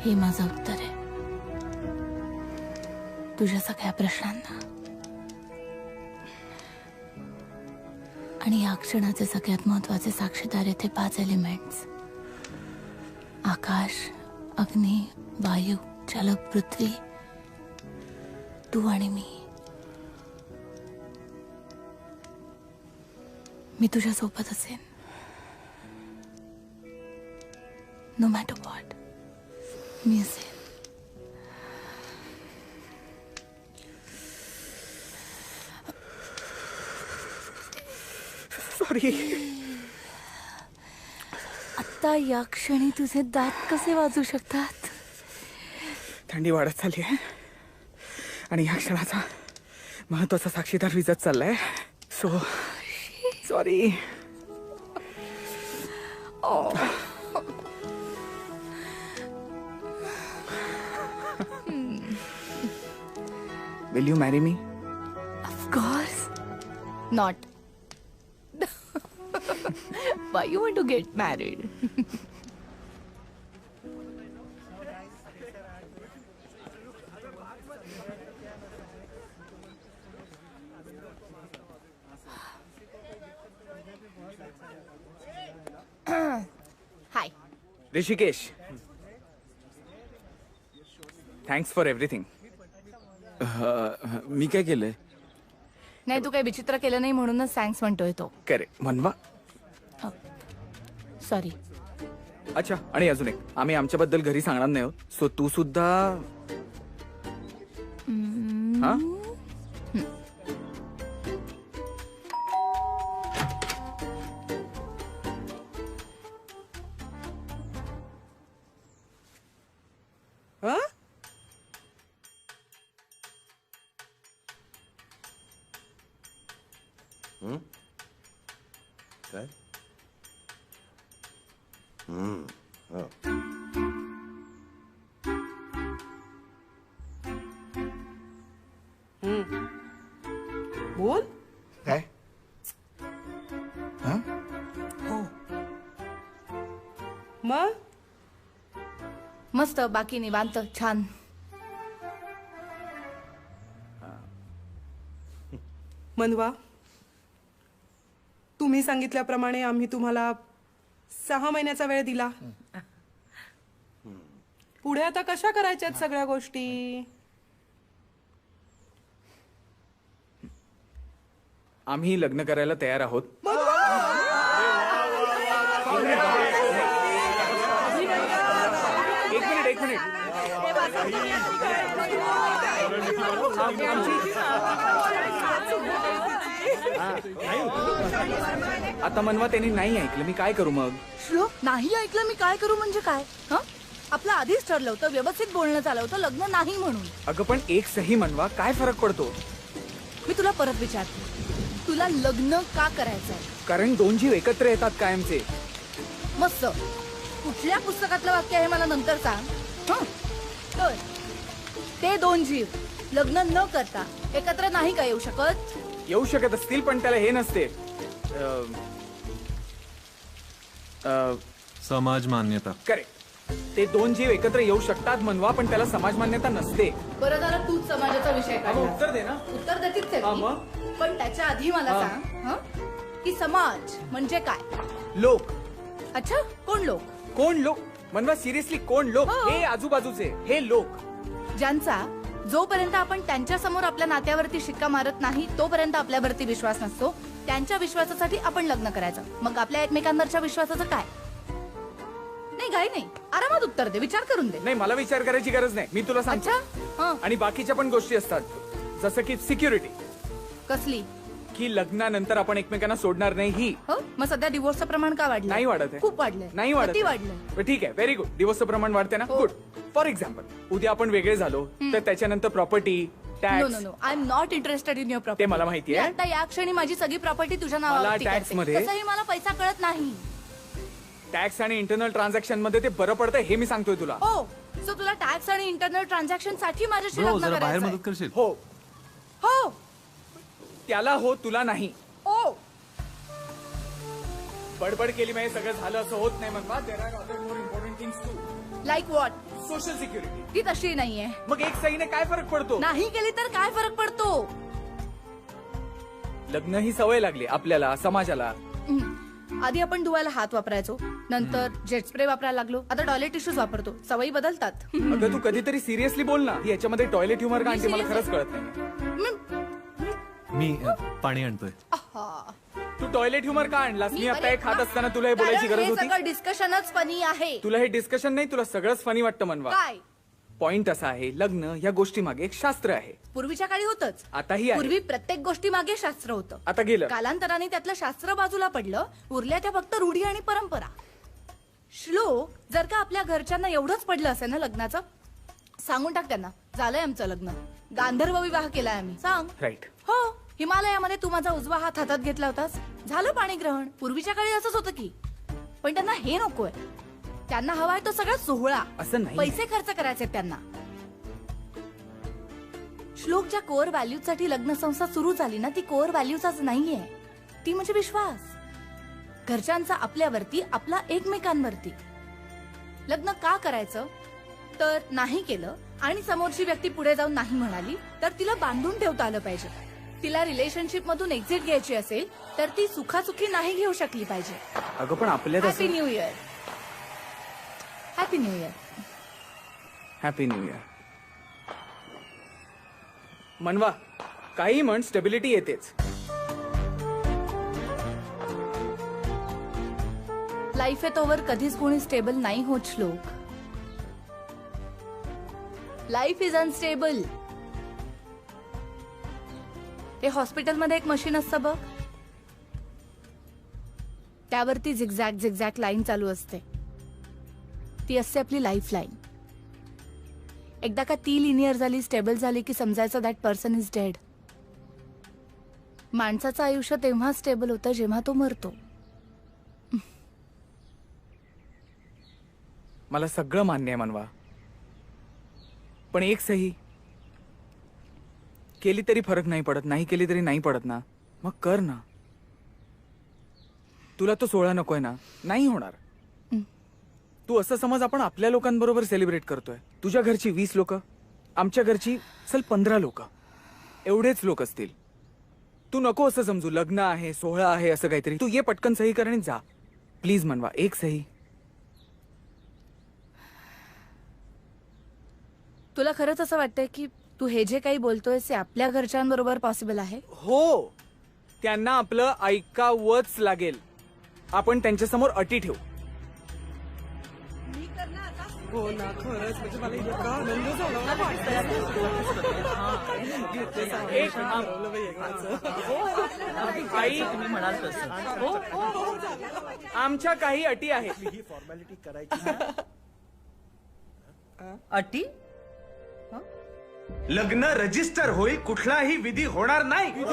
हे माझं उत्तर आहे तुझ्या सगळ्या प्रश्नांना. आणि या क्षणाचे सगळ्यात महत्वाचे साक्षीदार येथे 5 एलिमेंट्स: आकाश, अग्नी, वायू, जल, पृथ्वी, तू आणि मी. मी तुझ्या सोबत असेन नो मॅटर व्हॉट. मी असेन. सॉरी. आता या क्षणी तुझे दात कसे वाजू शकतात? थंडी वाढत चालली आहे आणि या क्षणाचा महत्वाचा साक्षीदार विजत चाललाय. So sorry. Will you marry me? Of course not. Why you want to get married? Hi. Rishikesh, thanks for everything. मी काय केलंय? नाही, तू काही विचित्र केलं नाही म्हणूनच थँक्स म्हणतोय तो. करेक्ट. मनवा. सॉरी. अच्छा, आणि अजून एक, आम्ही आमच्याबद्दल घरी सांगणार नाही आहोत. सो तू सुद्धा. हा. काय? बोल. काय? हो. मग मस्त. बाकी निवांत. छान. मनवा, तुम्ही सांगितल्याप्रमाणे आम्ही तुम्हाला 6 महिन्याचा वेळ दिला. पुढे आता कशा करायच्यात सगळ्या गोष्टी? आम्ही लग्न करायला तयार आहोत. एक मिनिट. आता मनवा त्यांनी नाही ऐकलं, मी काय करू मग? श्लोक, नाही ऐकलं मी काय करू म्हणजे काय? हं? आपलं आधीच ठरलं होतं, व्यवस्थित बोलणं चाललं होतं, लग्न नाही म्हणून. अगं पण एक सही मनवा, काय फरक पडतो? मी तुला परत विचारते, तुला लग्न का करायचंय? कारण दोन जीव एकत्र येतात कायमचे. मस्त. कुठल्या पुस्तकातलं वाक्य आहे मला नंतर सांग. हं? तर ते दोन जीव लग्न न करता एकत्र नाही का येऊ शकत? येऊ शकत असतील पण त्याला हे नसते, समाज मान्यता. करेक्ट. ते दोन जीव एकत्र येऊ शकतात मनवा, पण त्याला समाज मान्यता नसते. बरं झालं तूच समाजाचा विषय काढला. उत्तर दे ना. उत्तर देतीच आहे मी. पण त्याच्या आधी मला सांग हं? की समाज म्हणजे काय? लोक. अच्छा, कोण लोक? कोण लोक मनवा? सिरियसली कोण लोक? हे आजूबाजूचे हे लोक ज्यांचा जोपर्यंत आपण त्यांच्या समोर आपल्या नात्यावरती शिक्का मारत नाही तोपर्यंत आपल्यावरती विश्वास नसतो. त्यांच्या विश्वासासाठी आपण लग्न करायचं. मग आपल्या एकमेकांवरच्या विश्वासाचं काय? नाही घाई नाही, आरामात उत्तर दे, विचार करून दे. नाही, मला विचार करायची गरज नाही, मी तुला सांगतो. आणि बाकीच्या पण गोष्टी असतात, जसं की सिक्युरिटी. कसली? की लग्नानंतर आपण एकमेकांना सोडणार नाही ही. मग सध्या डिवोर्सचं प्रमाण का वाढलं? नाही वाढत आहे. खूप वाढलंय. नाही वाढत. किती वाढलंय? ठीक आहे, व्हेरी गुड. डिवोर्सचं प्रमाण वाढते ना? गुड. फॉर एक्झाम्पल, उद्या आपण वेगळे झालो तर त्याच्यानंतर property tax. No I am not interested in your property. ते मला माहिती आहे. आता या क्षणी माझी सगळी प्रॉपर्टी तुझ्या मला नावावरती टॅक्स करते. मध्ये- तसंही मला पैसा कळत नाही. टॅक्स आणि इंटरनल ट्रान्झॅक्शन मध्ये ते बरं पडतं हे मी सांगतोय तुला. हो, सो तुला टॅक्स आणि इंटरनल ट्रान्झॅक्शन साठी माझ्याशी ब्रो, लग्न जरा बाहेर करायचंय. मदत करशील? हो. हो. त्याला हो, तुला नाही. ओ, बडबड केली म्हणजे सगळं झालं असं होत नाही मनवा. There are other more important things to. Like what? Social security. ती तशी नाहीये. मग एक सहीने काय फरक पडतो? नाही केली तर काय फरक पडतो? लग्न ही सवय लागली आपल्याला, समाजाला. आधी आपण धुवायला हात वापरायचो, नंतर जेट स्प्रे वापरायला लागलो, आता टॉयलेट टिश्यूज वापरतो. सवयी बदलतात. अगं तू कधीतरी सिरियसली बोल ना. याच्यामध्ये टॉयलेट ह्युमर का आणते मला खरंच कळत नाही. मी पाणी आणतोय. तू टॉयलेट ह्युमर का आणलास? मी आता एक खात असताना तुला हे कारण बोलायची गरज हे होती? सगळं डिस्कशनच फनी आहे. तुला हे डिस्कशन नाही, तुला सगळंच फनी वाटतं मनवा. काय? पॉइंट असा आहे, लग्न या गोष्टी मागे एक शास्त्र आहे. पूर्वीच्या काळी होतच. आताही आहे. पूर्वी प्रत्येक गोष्टी मागे शास्त्र होतं. आता गेलं. कालांतराने त्यातलं शास्त्र बाजूला पडलं, उरल्या त्या फक्त रूढी आणि परंपरा. श्लोक, जर का आपल्या घरच्यांना एवढंच पडलं असेल ना लग्नाचं, सांगून टाक त्यांना, झालंय आमचं लग्न, गांधर्व विवाह केलाय आम्ही. सांग. राईट. हो, हिमालयामध्ये तू माझा उजवा हात हातात घेतला होतास, झालं पाणी ग्रहण. पूर्वीच्या काळी असंच होतं की. पण त्यांना हे नकोय. त्यांना हवाय तो सगळा सोहळा, असं नाही. पैसे खर्च करायचे त्यांना. श्लोकच्या कोअर व्हॅल्यूज साठी लग्न संस्था सुरू झाली ना, ती कोअर व्हॅल्यूजच नाहीये. ती म्हणजे विश्वास. घरच्यांचा आपल्यावरती, आपला एकमेकांवरती. लग्न का करायचं? तर नाही केलं आणि समोरची व्यक्ती पुढे जाऊन नाही म्हणाली तर तिला बांधून ठेवता आलं पाहिजे. तिला रिलेशनशिप मधून एक्झिट घ्यायची असेल तर ती सुखासुखी नाही घेऊ शकली पाहिजे. अगं पण आपल्यात हॅपी असं. New year. Happy new year. Happy new year. मनवा, काही म्हण, स्टेबिलिटी येतेच. लाईफ आहे तोवर कधीच कोणी स्टेबल नाही होत श्लोक. Life is unstable. ते हॉस्पिटलमध्ये एक मशीन असतं बघ, त्यावरती झिगझॅग झिगझॅग लाईन चालू असते. ती असते आपली लाईफ लाईन. एकदा का ती लिनियर झाली, स्टेबल झाली की समजायचं दॅट पर्सन इज डेड. माणसाचं आयुष्य तेव्हा स्टेबल होतं जेव्हा तो मरतो. मला सगळं मान्य आहे मनवा, पण एक सही केली तरी फरक नाही पडत, नाही केली तरी नाही पडत ना. मग कर ना. तुला तो सोहळा नकोय ना, नाही होणार. तू असं समज आपण आपल्या लोकांबरोबर सेलिब्रेट करतोय. तुझ्या घरची 20 लोक, आमच्या घरची चल 15 लोक, एवढेच लोक असतील. तू नको असं समजू लग्न आहे, सोहळा आहे असं काहीतरी. तू ये पटकन सही कर आणि जा. प्लीज मनवा, एक सही. तुला खरंच असं वाटतंय की तू हे जे काही बोलतोयस ते आपल्या घरच्यांबरोबर पॉसिबल आहे? हो, त्यांना आपलं ऐकावंच लागेल. आपण त्यांच्यासमोर अटी ठेवू. हो ना, खरंच म्हणजे मला इतका आनंद झाला ना आई, आमच्या काही अटी आहेत. ही फॉर्मॅलिटी करायची. अटी? लग्न रजिस्टर होईल, कुठलाही विधी होणार नाही.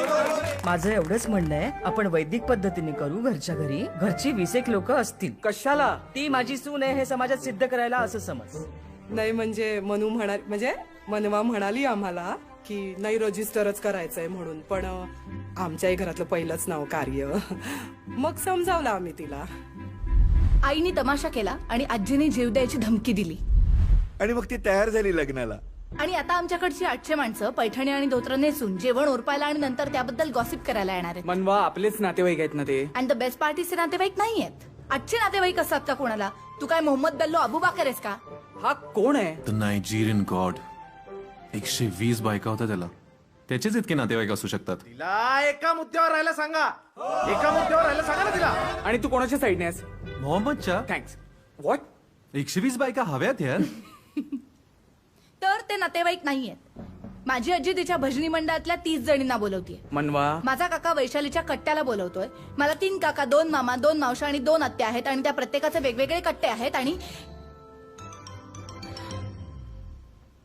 माझं एवढंच म्हणणं आहे, आपण वैदिक पद्धतीने करू घरच्या घरी. घरची 20 लोक असतील. कशाला? ती माझी सून आहे हे समाजात सिद्ध करायला असं समज. नाही म्हणजे मनवा म्हणाली आम्हाला की नाही रजिस्टरच करायचंय म्हणून, पण आमच्याही घरातलं पहिलंच नाव कार्य. मग समजावलं आम्ही तिला. आईने तमाशा केला आणि आजीने जीव द्यायची धमकी दिली. आणि मग ती तयार झाली लग्नाला. आणि आता आमच्याकडची 800 माणसं पैठणी आणि धोत्र नेसून जेवण ओरपायला आणि नंतर त्याबद्दल गॉसिप करायला येणार आहेत. मनवा, आपलेच नातेवाईक आहेत ना ते. अँड द बेस्ट पार्टीचे नातेवाईक नाही आहेत. 800 नातेवाईक असतात का कोणाला? तू काय मोहम्मद बेल्लो अबू बाकर आहेस का? हा कोण आहे? The Nigerian God. 120 बायका होत्या त्याला. त्याचेच इतके नातेवाईक असू शकतात. तिला एका मुद्द्यावर राहायला सांगा. एका मुद्द्यावर राहायला सांगा ना तिला. आणि तू कोणाच्या साईडने आहेस? मोहम्मदच्या. थँक्स. व्हॉट? 120 बायका हव्यात यार. तर ते नातेवाईक नाहीयेत. माझी आजी तिच्या भजनी मंडळातल्या 30 जणींना बोलवतीये. मनवा, माझा काका वैशालीच्या कट्ट्याला बोलवतोय. मला 3 काका, 2 मामा, 2 मावशा आणि 2 आत्या आहेत आणि त्या प्रत्येकाचे वेगवेगळे कट्टे आहेत. आणि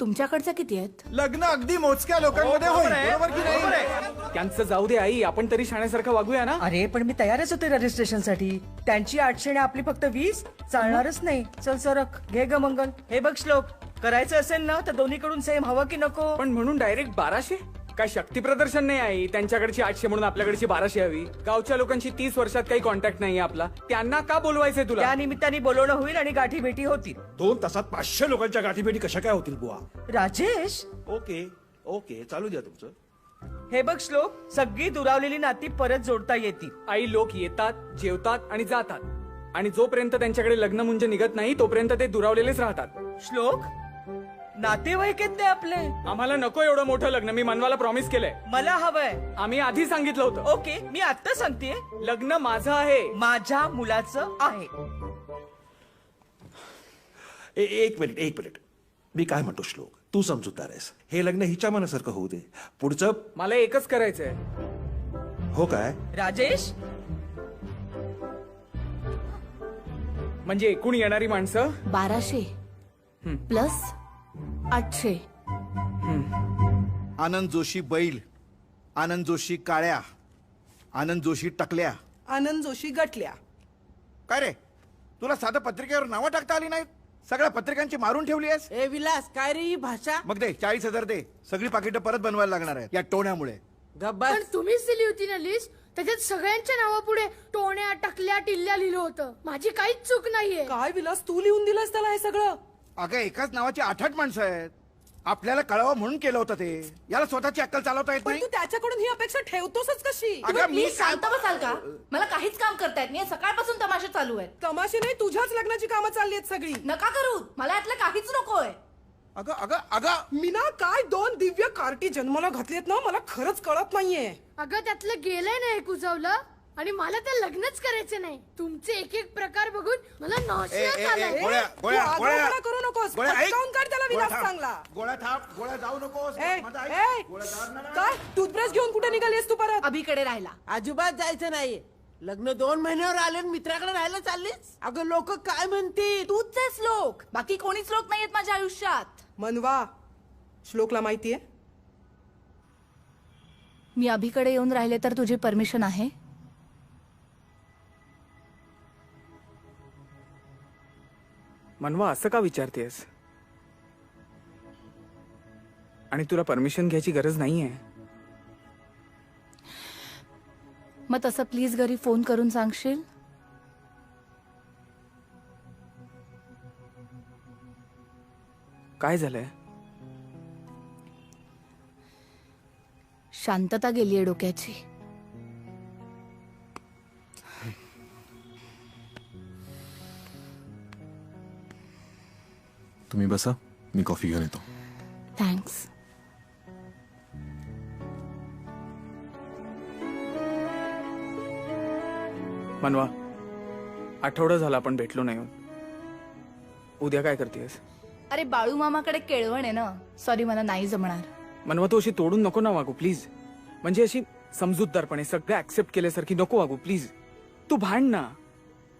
तुमच्याकडचे किती आहेत? लग्न अगदी मोजक्या लोकांमध्ये होईल, बरोबर की नाही? त्यांचं जाऊ दे आई, आपण तरी शाण्यासारखं वागूया ना. अरे पण मी तयारच होते रजिस्ट्रेशन साठी. त्यांची 800 आपली फक्त 20 चालणारच नाही. चल सरक, घे ग मंगल. हे बघ श्लोक, करायचं असेल ना तर दोन्हीकडून सेम हवं की नको? पण म्हणून डायरेक्ट 1200? काय शक्ती प्रदर्शन नाही आई? त्यांच्याकडची 800 म्हणून आपल्याकडची 1200 हवी? गावच्या लोकांशी 30 वर्षात काही कॉन्टॅक्ट नाहीये आपला. त्यांना का बोलवायचंय तुला? त्या निमित्ताने बोलवणं होईल आणि गाठी भेटी होतील. 2 तासात 500 लोकांच्या गाठीभेटी कशा काय होतील बुवा? राजेश, ओके ओके, चालू द्या तुमचं. हे बघ श्लोक, सगळी दुरावलेली नाती परत जोडता येतील. आई, लोक येतात, जेवतात आणि जातात, आणि जोपर्यंत त्यांच्याकडे लग्न म्हणजे निघत नाही तोपर्यंत ते दुरावलेलेच राहतात. श्लोक, नातेवाईक आहेत ते आपले. आम्हाला नको एवढं मोठं लग्न. मी मनवाला प्रॉमिस केलंय. मला हवंय. आम्ही आधी सांगितलं होतं. ओके, मी आता सांगतेय, लग्न माझं आहे. माझ्या मुलाचं आहे. एक मिनिट. मी काय म्हणतो श्लोक, तू समजूतदार आहेस. हे लग्न हिच्या मनासारखं होऊ दे. पुढचं मला एकच करायचंय. हो काय? राजेश, म्हणजे एकूण येणारी माणसं 1200 प्लस 800. आनंद जोशी बैल, आनंद जोशी काळ्या, आनंद जोशी टकल्या, आनंद जोशी गटल्या. काय रे, तुला साधं पत्रिकेवर नावं टाकता आली नाहीत? सगळ्या पत्रिकांची मारून ठेवली आहेस. ए विलास, काय रे ही भाषा? मग दे 40,000 दे. सगळी पाकिटं परत बनवायला लागणार आहेत या टोण्यामुळे. पण तुम्हीच दिली होती ना लिस्ट, त्याच्यात सगळ्यांच्या नावापुढे टोण्या, टकल्या, टिल्ल्या लिहिलं होतं. माझी काहीच चूक नाहीये. काय विलास, तू लिहून दिलंस त्याला हे सगळं? अगं, एकाच नावाची 8-8 माणसं आहेत. आपल्याला कळावं म्हणून केलं होतं ते. याला स्वतःची अक्कल चालवता येत पण नाही. तू त्याच्याकडून ही अपेक्षा ठेवतोसच कशी? अगं, मी प्लीज शांत बसाल का? मला काहीच काम करता येत नाही. सकाळपासून तमाशा चालू आहेत. तमाशे नाही, तुझ्याच लग्नाची कामं चालली आहेत सगळी. नका करू, मला यातलं काहीच नकोय. अगं मी ना काय 2 दिव्य कार्टी जन्माला घातलीत ना, मला खरंच कळत नाहीये. अगं त्यातलं गेलंय ना हे कुजवलं, आणि मला ते लग्नच करायचे नाही. तुमचे एक एक प्रकार बघून मला नाशियात आलाय. तू आगाऊपणा करू नकोस. पटकावून काढ त्याला विलास चांगला. गोळ्या थाप, गोळ्या जाऊ नकोस. काय टूथब्रश घेऊन कुठे निघालीस तू परत? अभिकडे राहिला. अजिबात जायचं नाही. लग्न 2 महिन्यावर आले, मित्राकडे राहायला चाललीस? अगं लोक काय म्हणतील? तूच आहेस लोक, बाकी कोणीच लोक नाहीयेत माझ्या आयुष्यात. मनवा, श्लोकला माहितीये मी अभिकडे येऊन राहिले तर तुझी परमिशन आहे? मनवा, असं का विचारतेस? आणि तुला परमिशन घ्यायची गरज नाहीये. मग तसं प्लीज घरी फोन करून सांगशील? काय झालंय? शांतता गेलीये डोक्याची. तुम्ही बसा, मी कॉफी घेऊन येतो. थँक्स. मनवा, आठवडा झाला आपण भेटलो नाही. उद्या काय करतेस? अरे बाळू मामाकडे केळवण आहे ना. सॉरी, मला नाही जमणार. मनवा, तू अशी तोडून नको ना वागू प्लीज. म्हणजे अशी समजूतदारपणे सगळं ऍक्सेप्ट केल्यासारखी नको वागू प्लीज. तू भांड ना.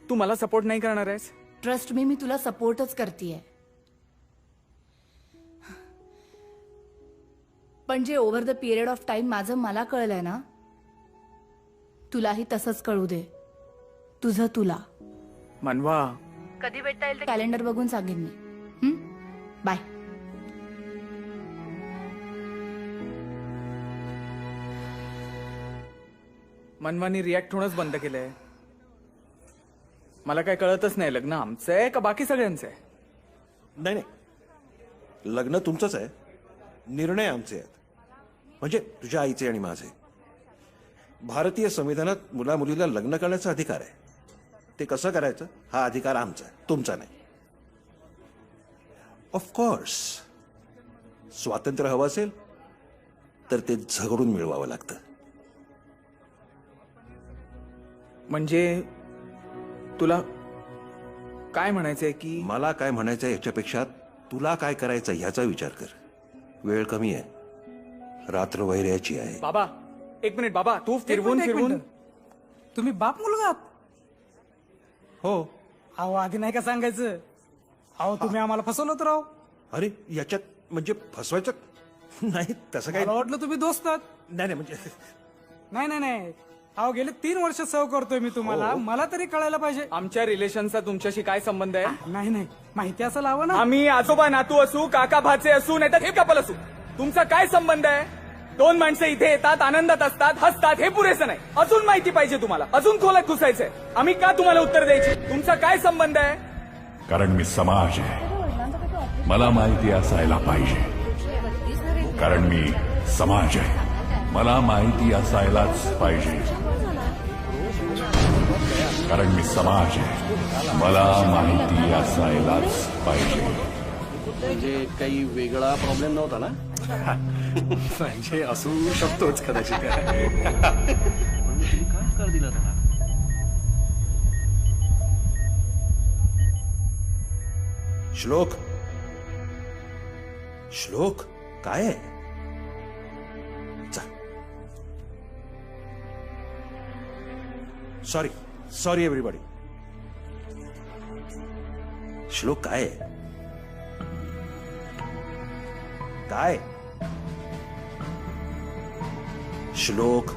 तू मला सपोर्ट नाही करणार आहेस? ट्रस्ट मी तुला सपोर्टच करतेय. पण जे over the period of time माझं मला कळलंय ना, तुलाही तसंच कळू दे. तुझं तुला. मनवा, कधी भेटता येईल ते कॅलेंडर बघून सांगेन मी. बाय. मनवानी रिॲक्ट होणंच बंद केलंय. मला काय कळतच नाही, लग्न आमचं आहे का बाकी सगळ्यांचं आहे? नाही नाही, लग्न तुमचंच आहे, निर्णय आमचे आहेत. म्हणजे तुझ्या आईचे आणि माझे. भारतीय संविधानात मुला मुलीला लग्न करण्याचा अधिकार आहे. ते कसं करायचं हा अधिकार आमचा आहे, तुमचा नाही. ऑफकोर्स स्वातंत्र्य हवं असेल तर ते झगडून मिळवावं लागतं. म्हणजे तुला काय म्हणायचंय? की मला काय म्हणायचंय याच्यापेक्षा तुला काय करायचं ह्याचा विचार कर. वेळ कमी आहे, रात्र वैर्याची आहे. बाबा एक मिनिट. बाबा तू फिरवून फिरवून. तुम्ही बाप मुलगा आहात? हो. अहो आधी नाही का सांगायचं? अहो तुम्ही आम्हाला फसवलं तर राव. अरे याच्यात म्हणजे फसवायचं नाही, तसं काय. मला वाटलं तुम्ही दोस्त आहात. नाही नाही, म्हणजे नाही नाही नाही. अहो गेले 3 वर्ष सर्व करतोय मी तुम्हाला. मला तरी कळायला पाहिजे. आमच्या रिलेशनचा तुमच्याशी काय संबंध आहे? नाही नाही, माहिती असं लावा ना. आम्ही आजोबा नातू असू, काका भाचे असू, नाही तर हे कपल असू, तुमचा काय संबंध आहे? 2 माणसं इथे येतात, आनंदात असतात, हसतात, हे पुरेसं नाही. अजून माहिती पाहिजे तुम्हाला, अजून खोलात घुसायचंय. आम्ही का तुम्हाला उत्तर द्यायची? तुमचा काय संबंध आहे? कारण मी समाज आहे, मला माहिती असायला पाहिजे. कारण मी समाज आहे, मला माहिती असायलाच पाहिजे. कारण मी समाज आहे, मला माहिती असायलाच पाहिजे. म्हणजे काही वेगळा प्रॉब्लेम नव्हता ना? म्हणजे असू शकतोच कदाचित. पण तुम्ही का कर दिला त्याला? श्लोक, श्लोक काय आहे? Sorry sorry everybody. श्लोक काय आहे? काय श्लोक?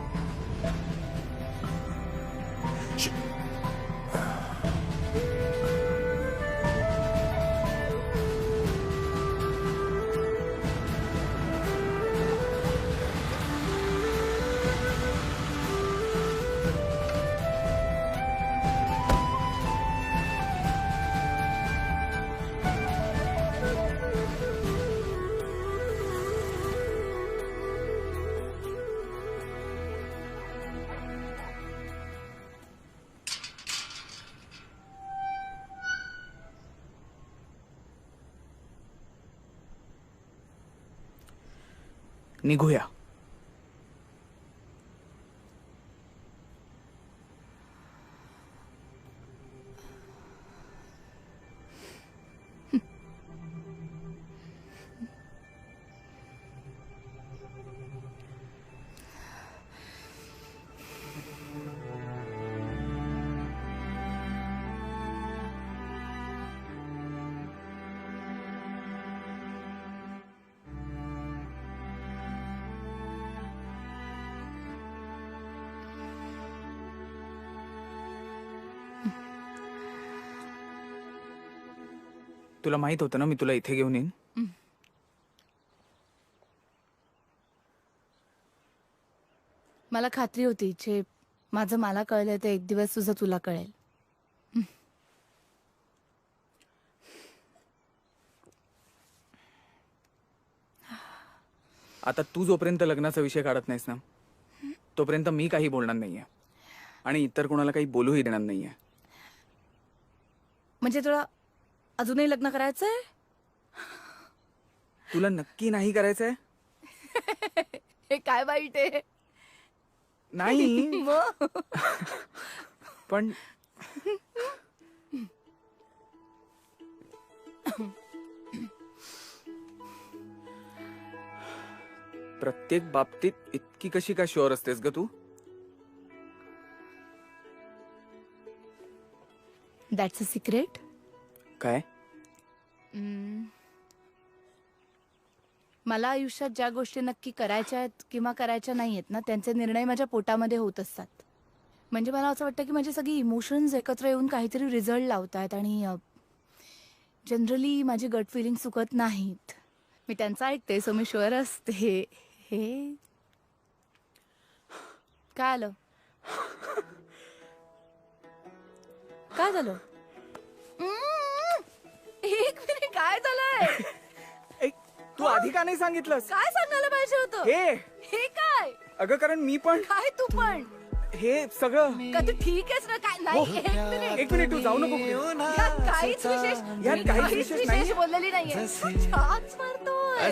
निघूया. तुला माहित होतं ना मी तुला इथे घेऊन येईन. मला खात्री होती जे माझं मला कळलंय ते एक दिवस तुझं तुला कळेल. आता तू जोपर्यंत लग्नाचा विषय काढत नाहीस ना तोपर्यंत मी काही बोलणार नाहीये आणि इतर कोणाला काही बोलूही देणार नाहीये. म्हणजे तुला अजूनही लग्न करायचंय? तुला नक्की नाही करायचंय? हे काय वाईट आहे? नाही मग पण प्रत्येक बाबतीत इतकी कशी का शुअर असतेस ग तू? That's a secret. काय? मला आयुष्यात ज्या गोष्टी नक्की करायच्या आहेत किंवा करायच्या नाही आहेत ना, त्यांचे निर्णय माझ्या पोटामध्ये होत असतात. म्हणजे मला असं वाटतं की माझे सगळे इमोशन्स एकत्र येऊन काहीतरी रिझल्ट लावत आहेत आणि जनरली माझी गट फिलिंग चुकत नाहीत. मी त्यांचं ऐकते, सो मी शुअर असते. हे काय आलं? काय झालं? एक मिनिट, काय झालंय? तू आधी का नाही सांगितलंस? काय सांगायला पाहिजे होतं? हे काय? अगं कारण मी पण काय तू पण हे सगळं का तू ठीक आहेस ना? काय नाही, एक मिनिट तू जाऊ नको. यात काहीच विशेष यात काहीच विशेष बोललेली नाहीये. तू छान मारतोय.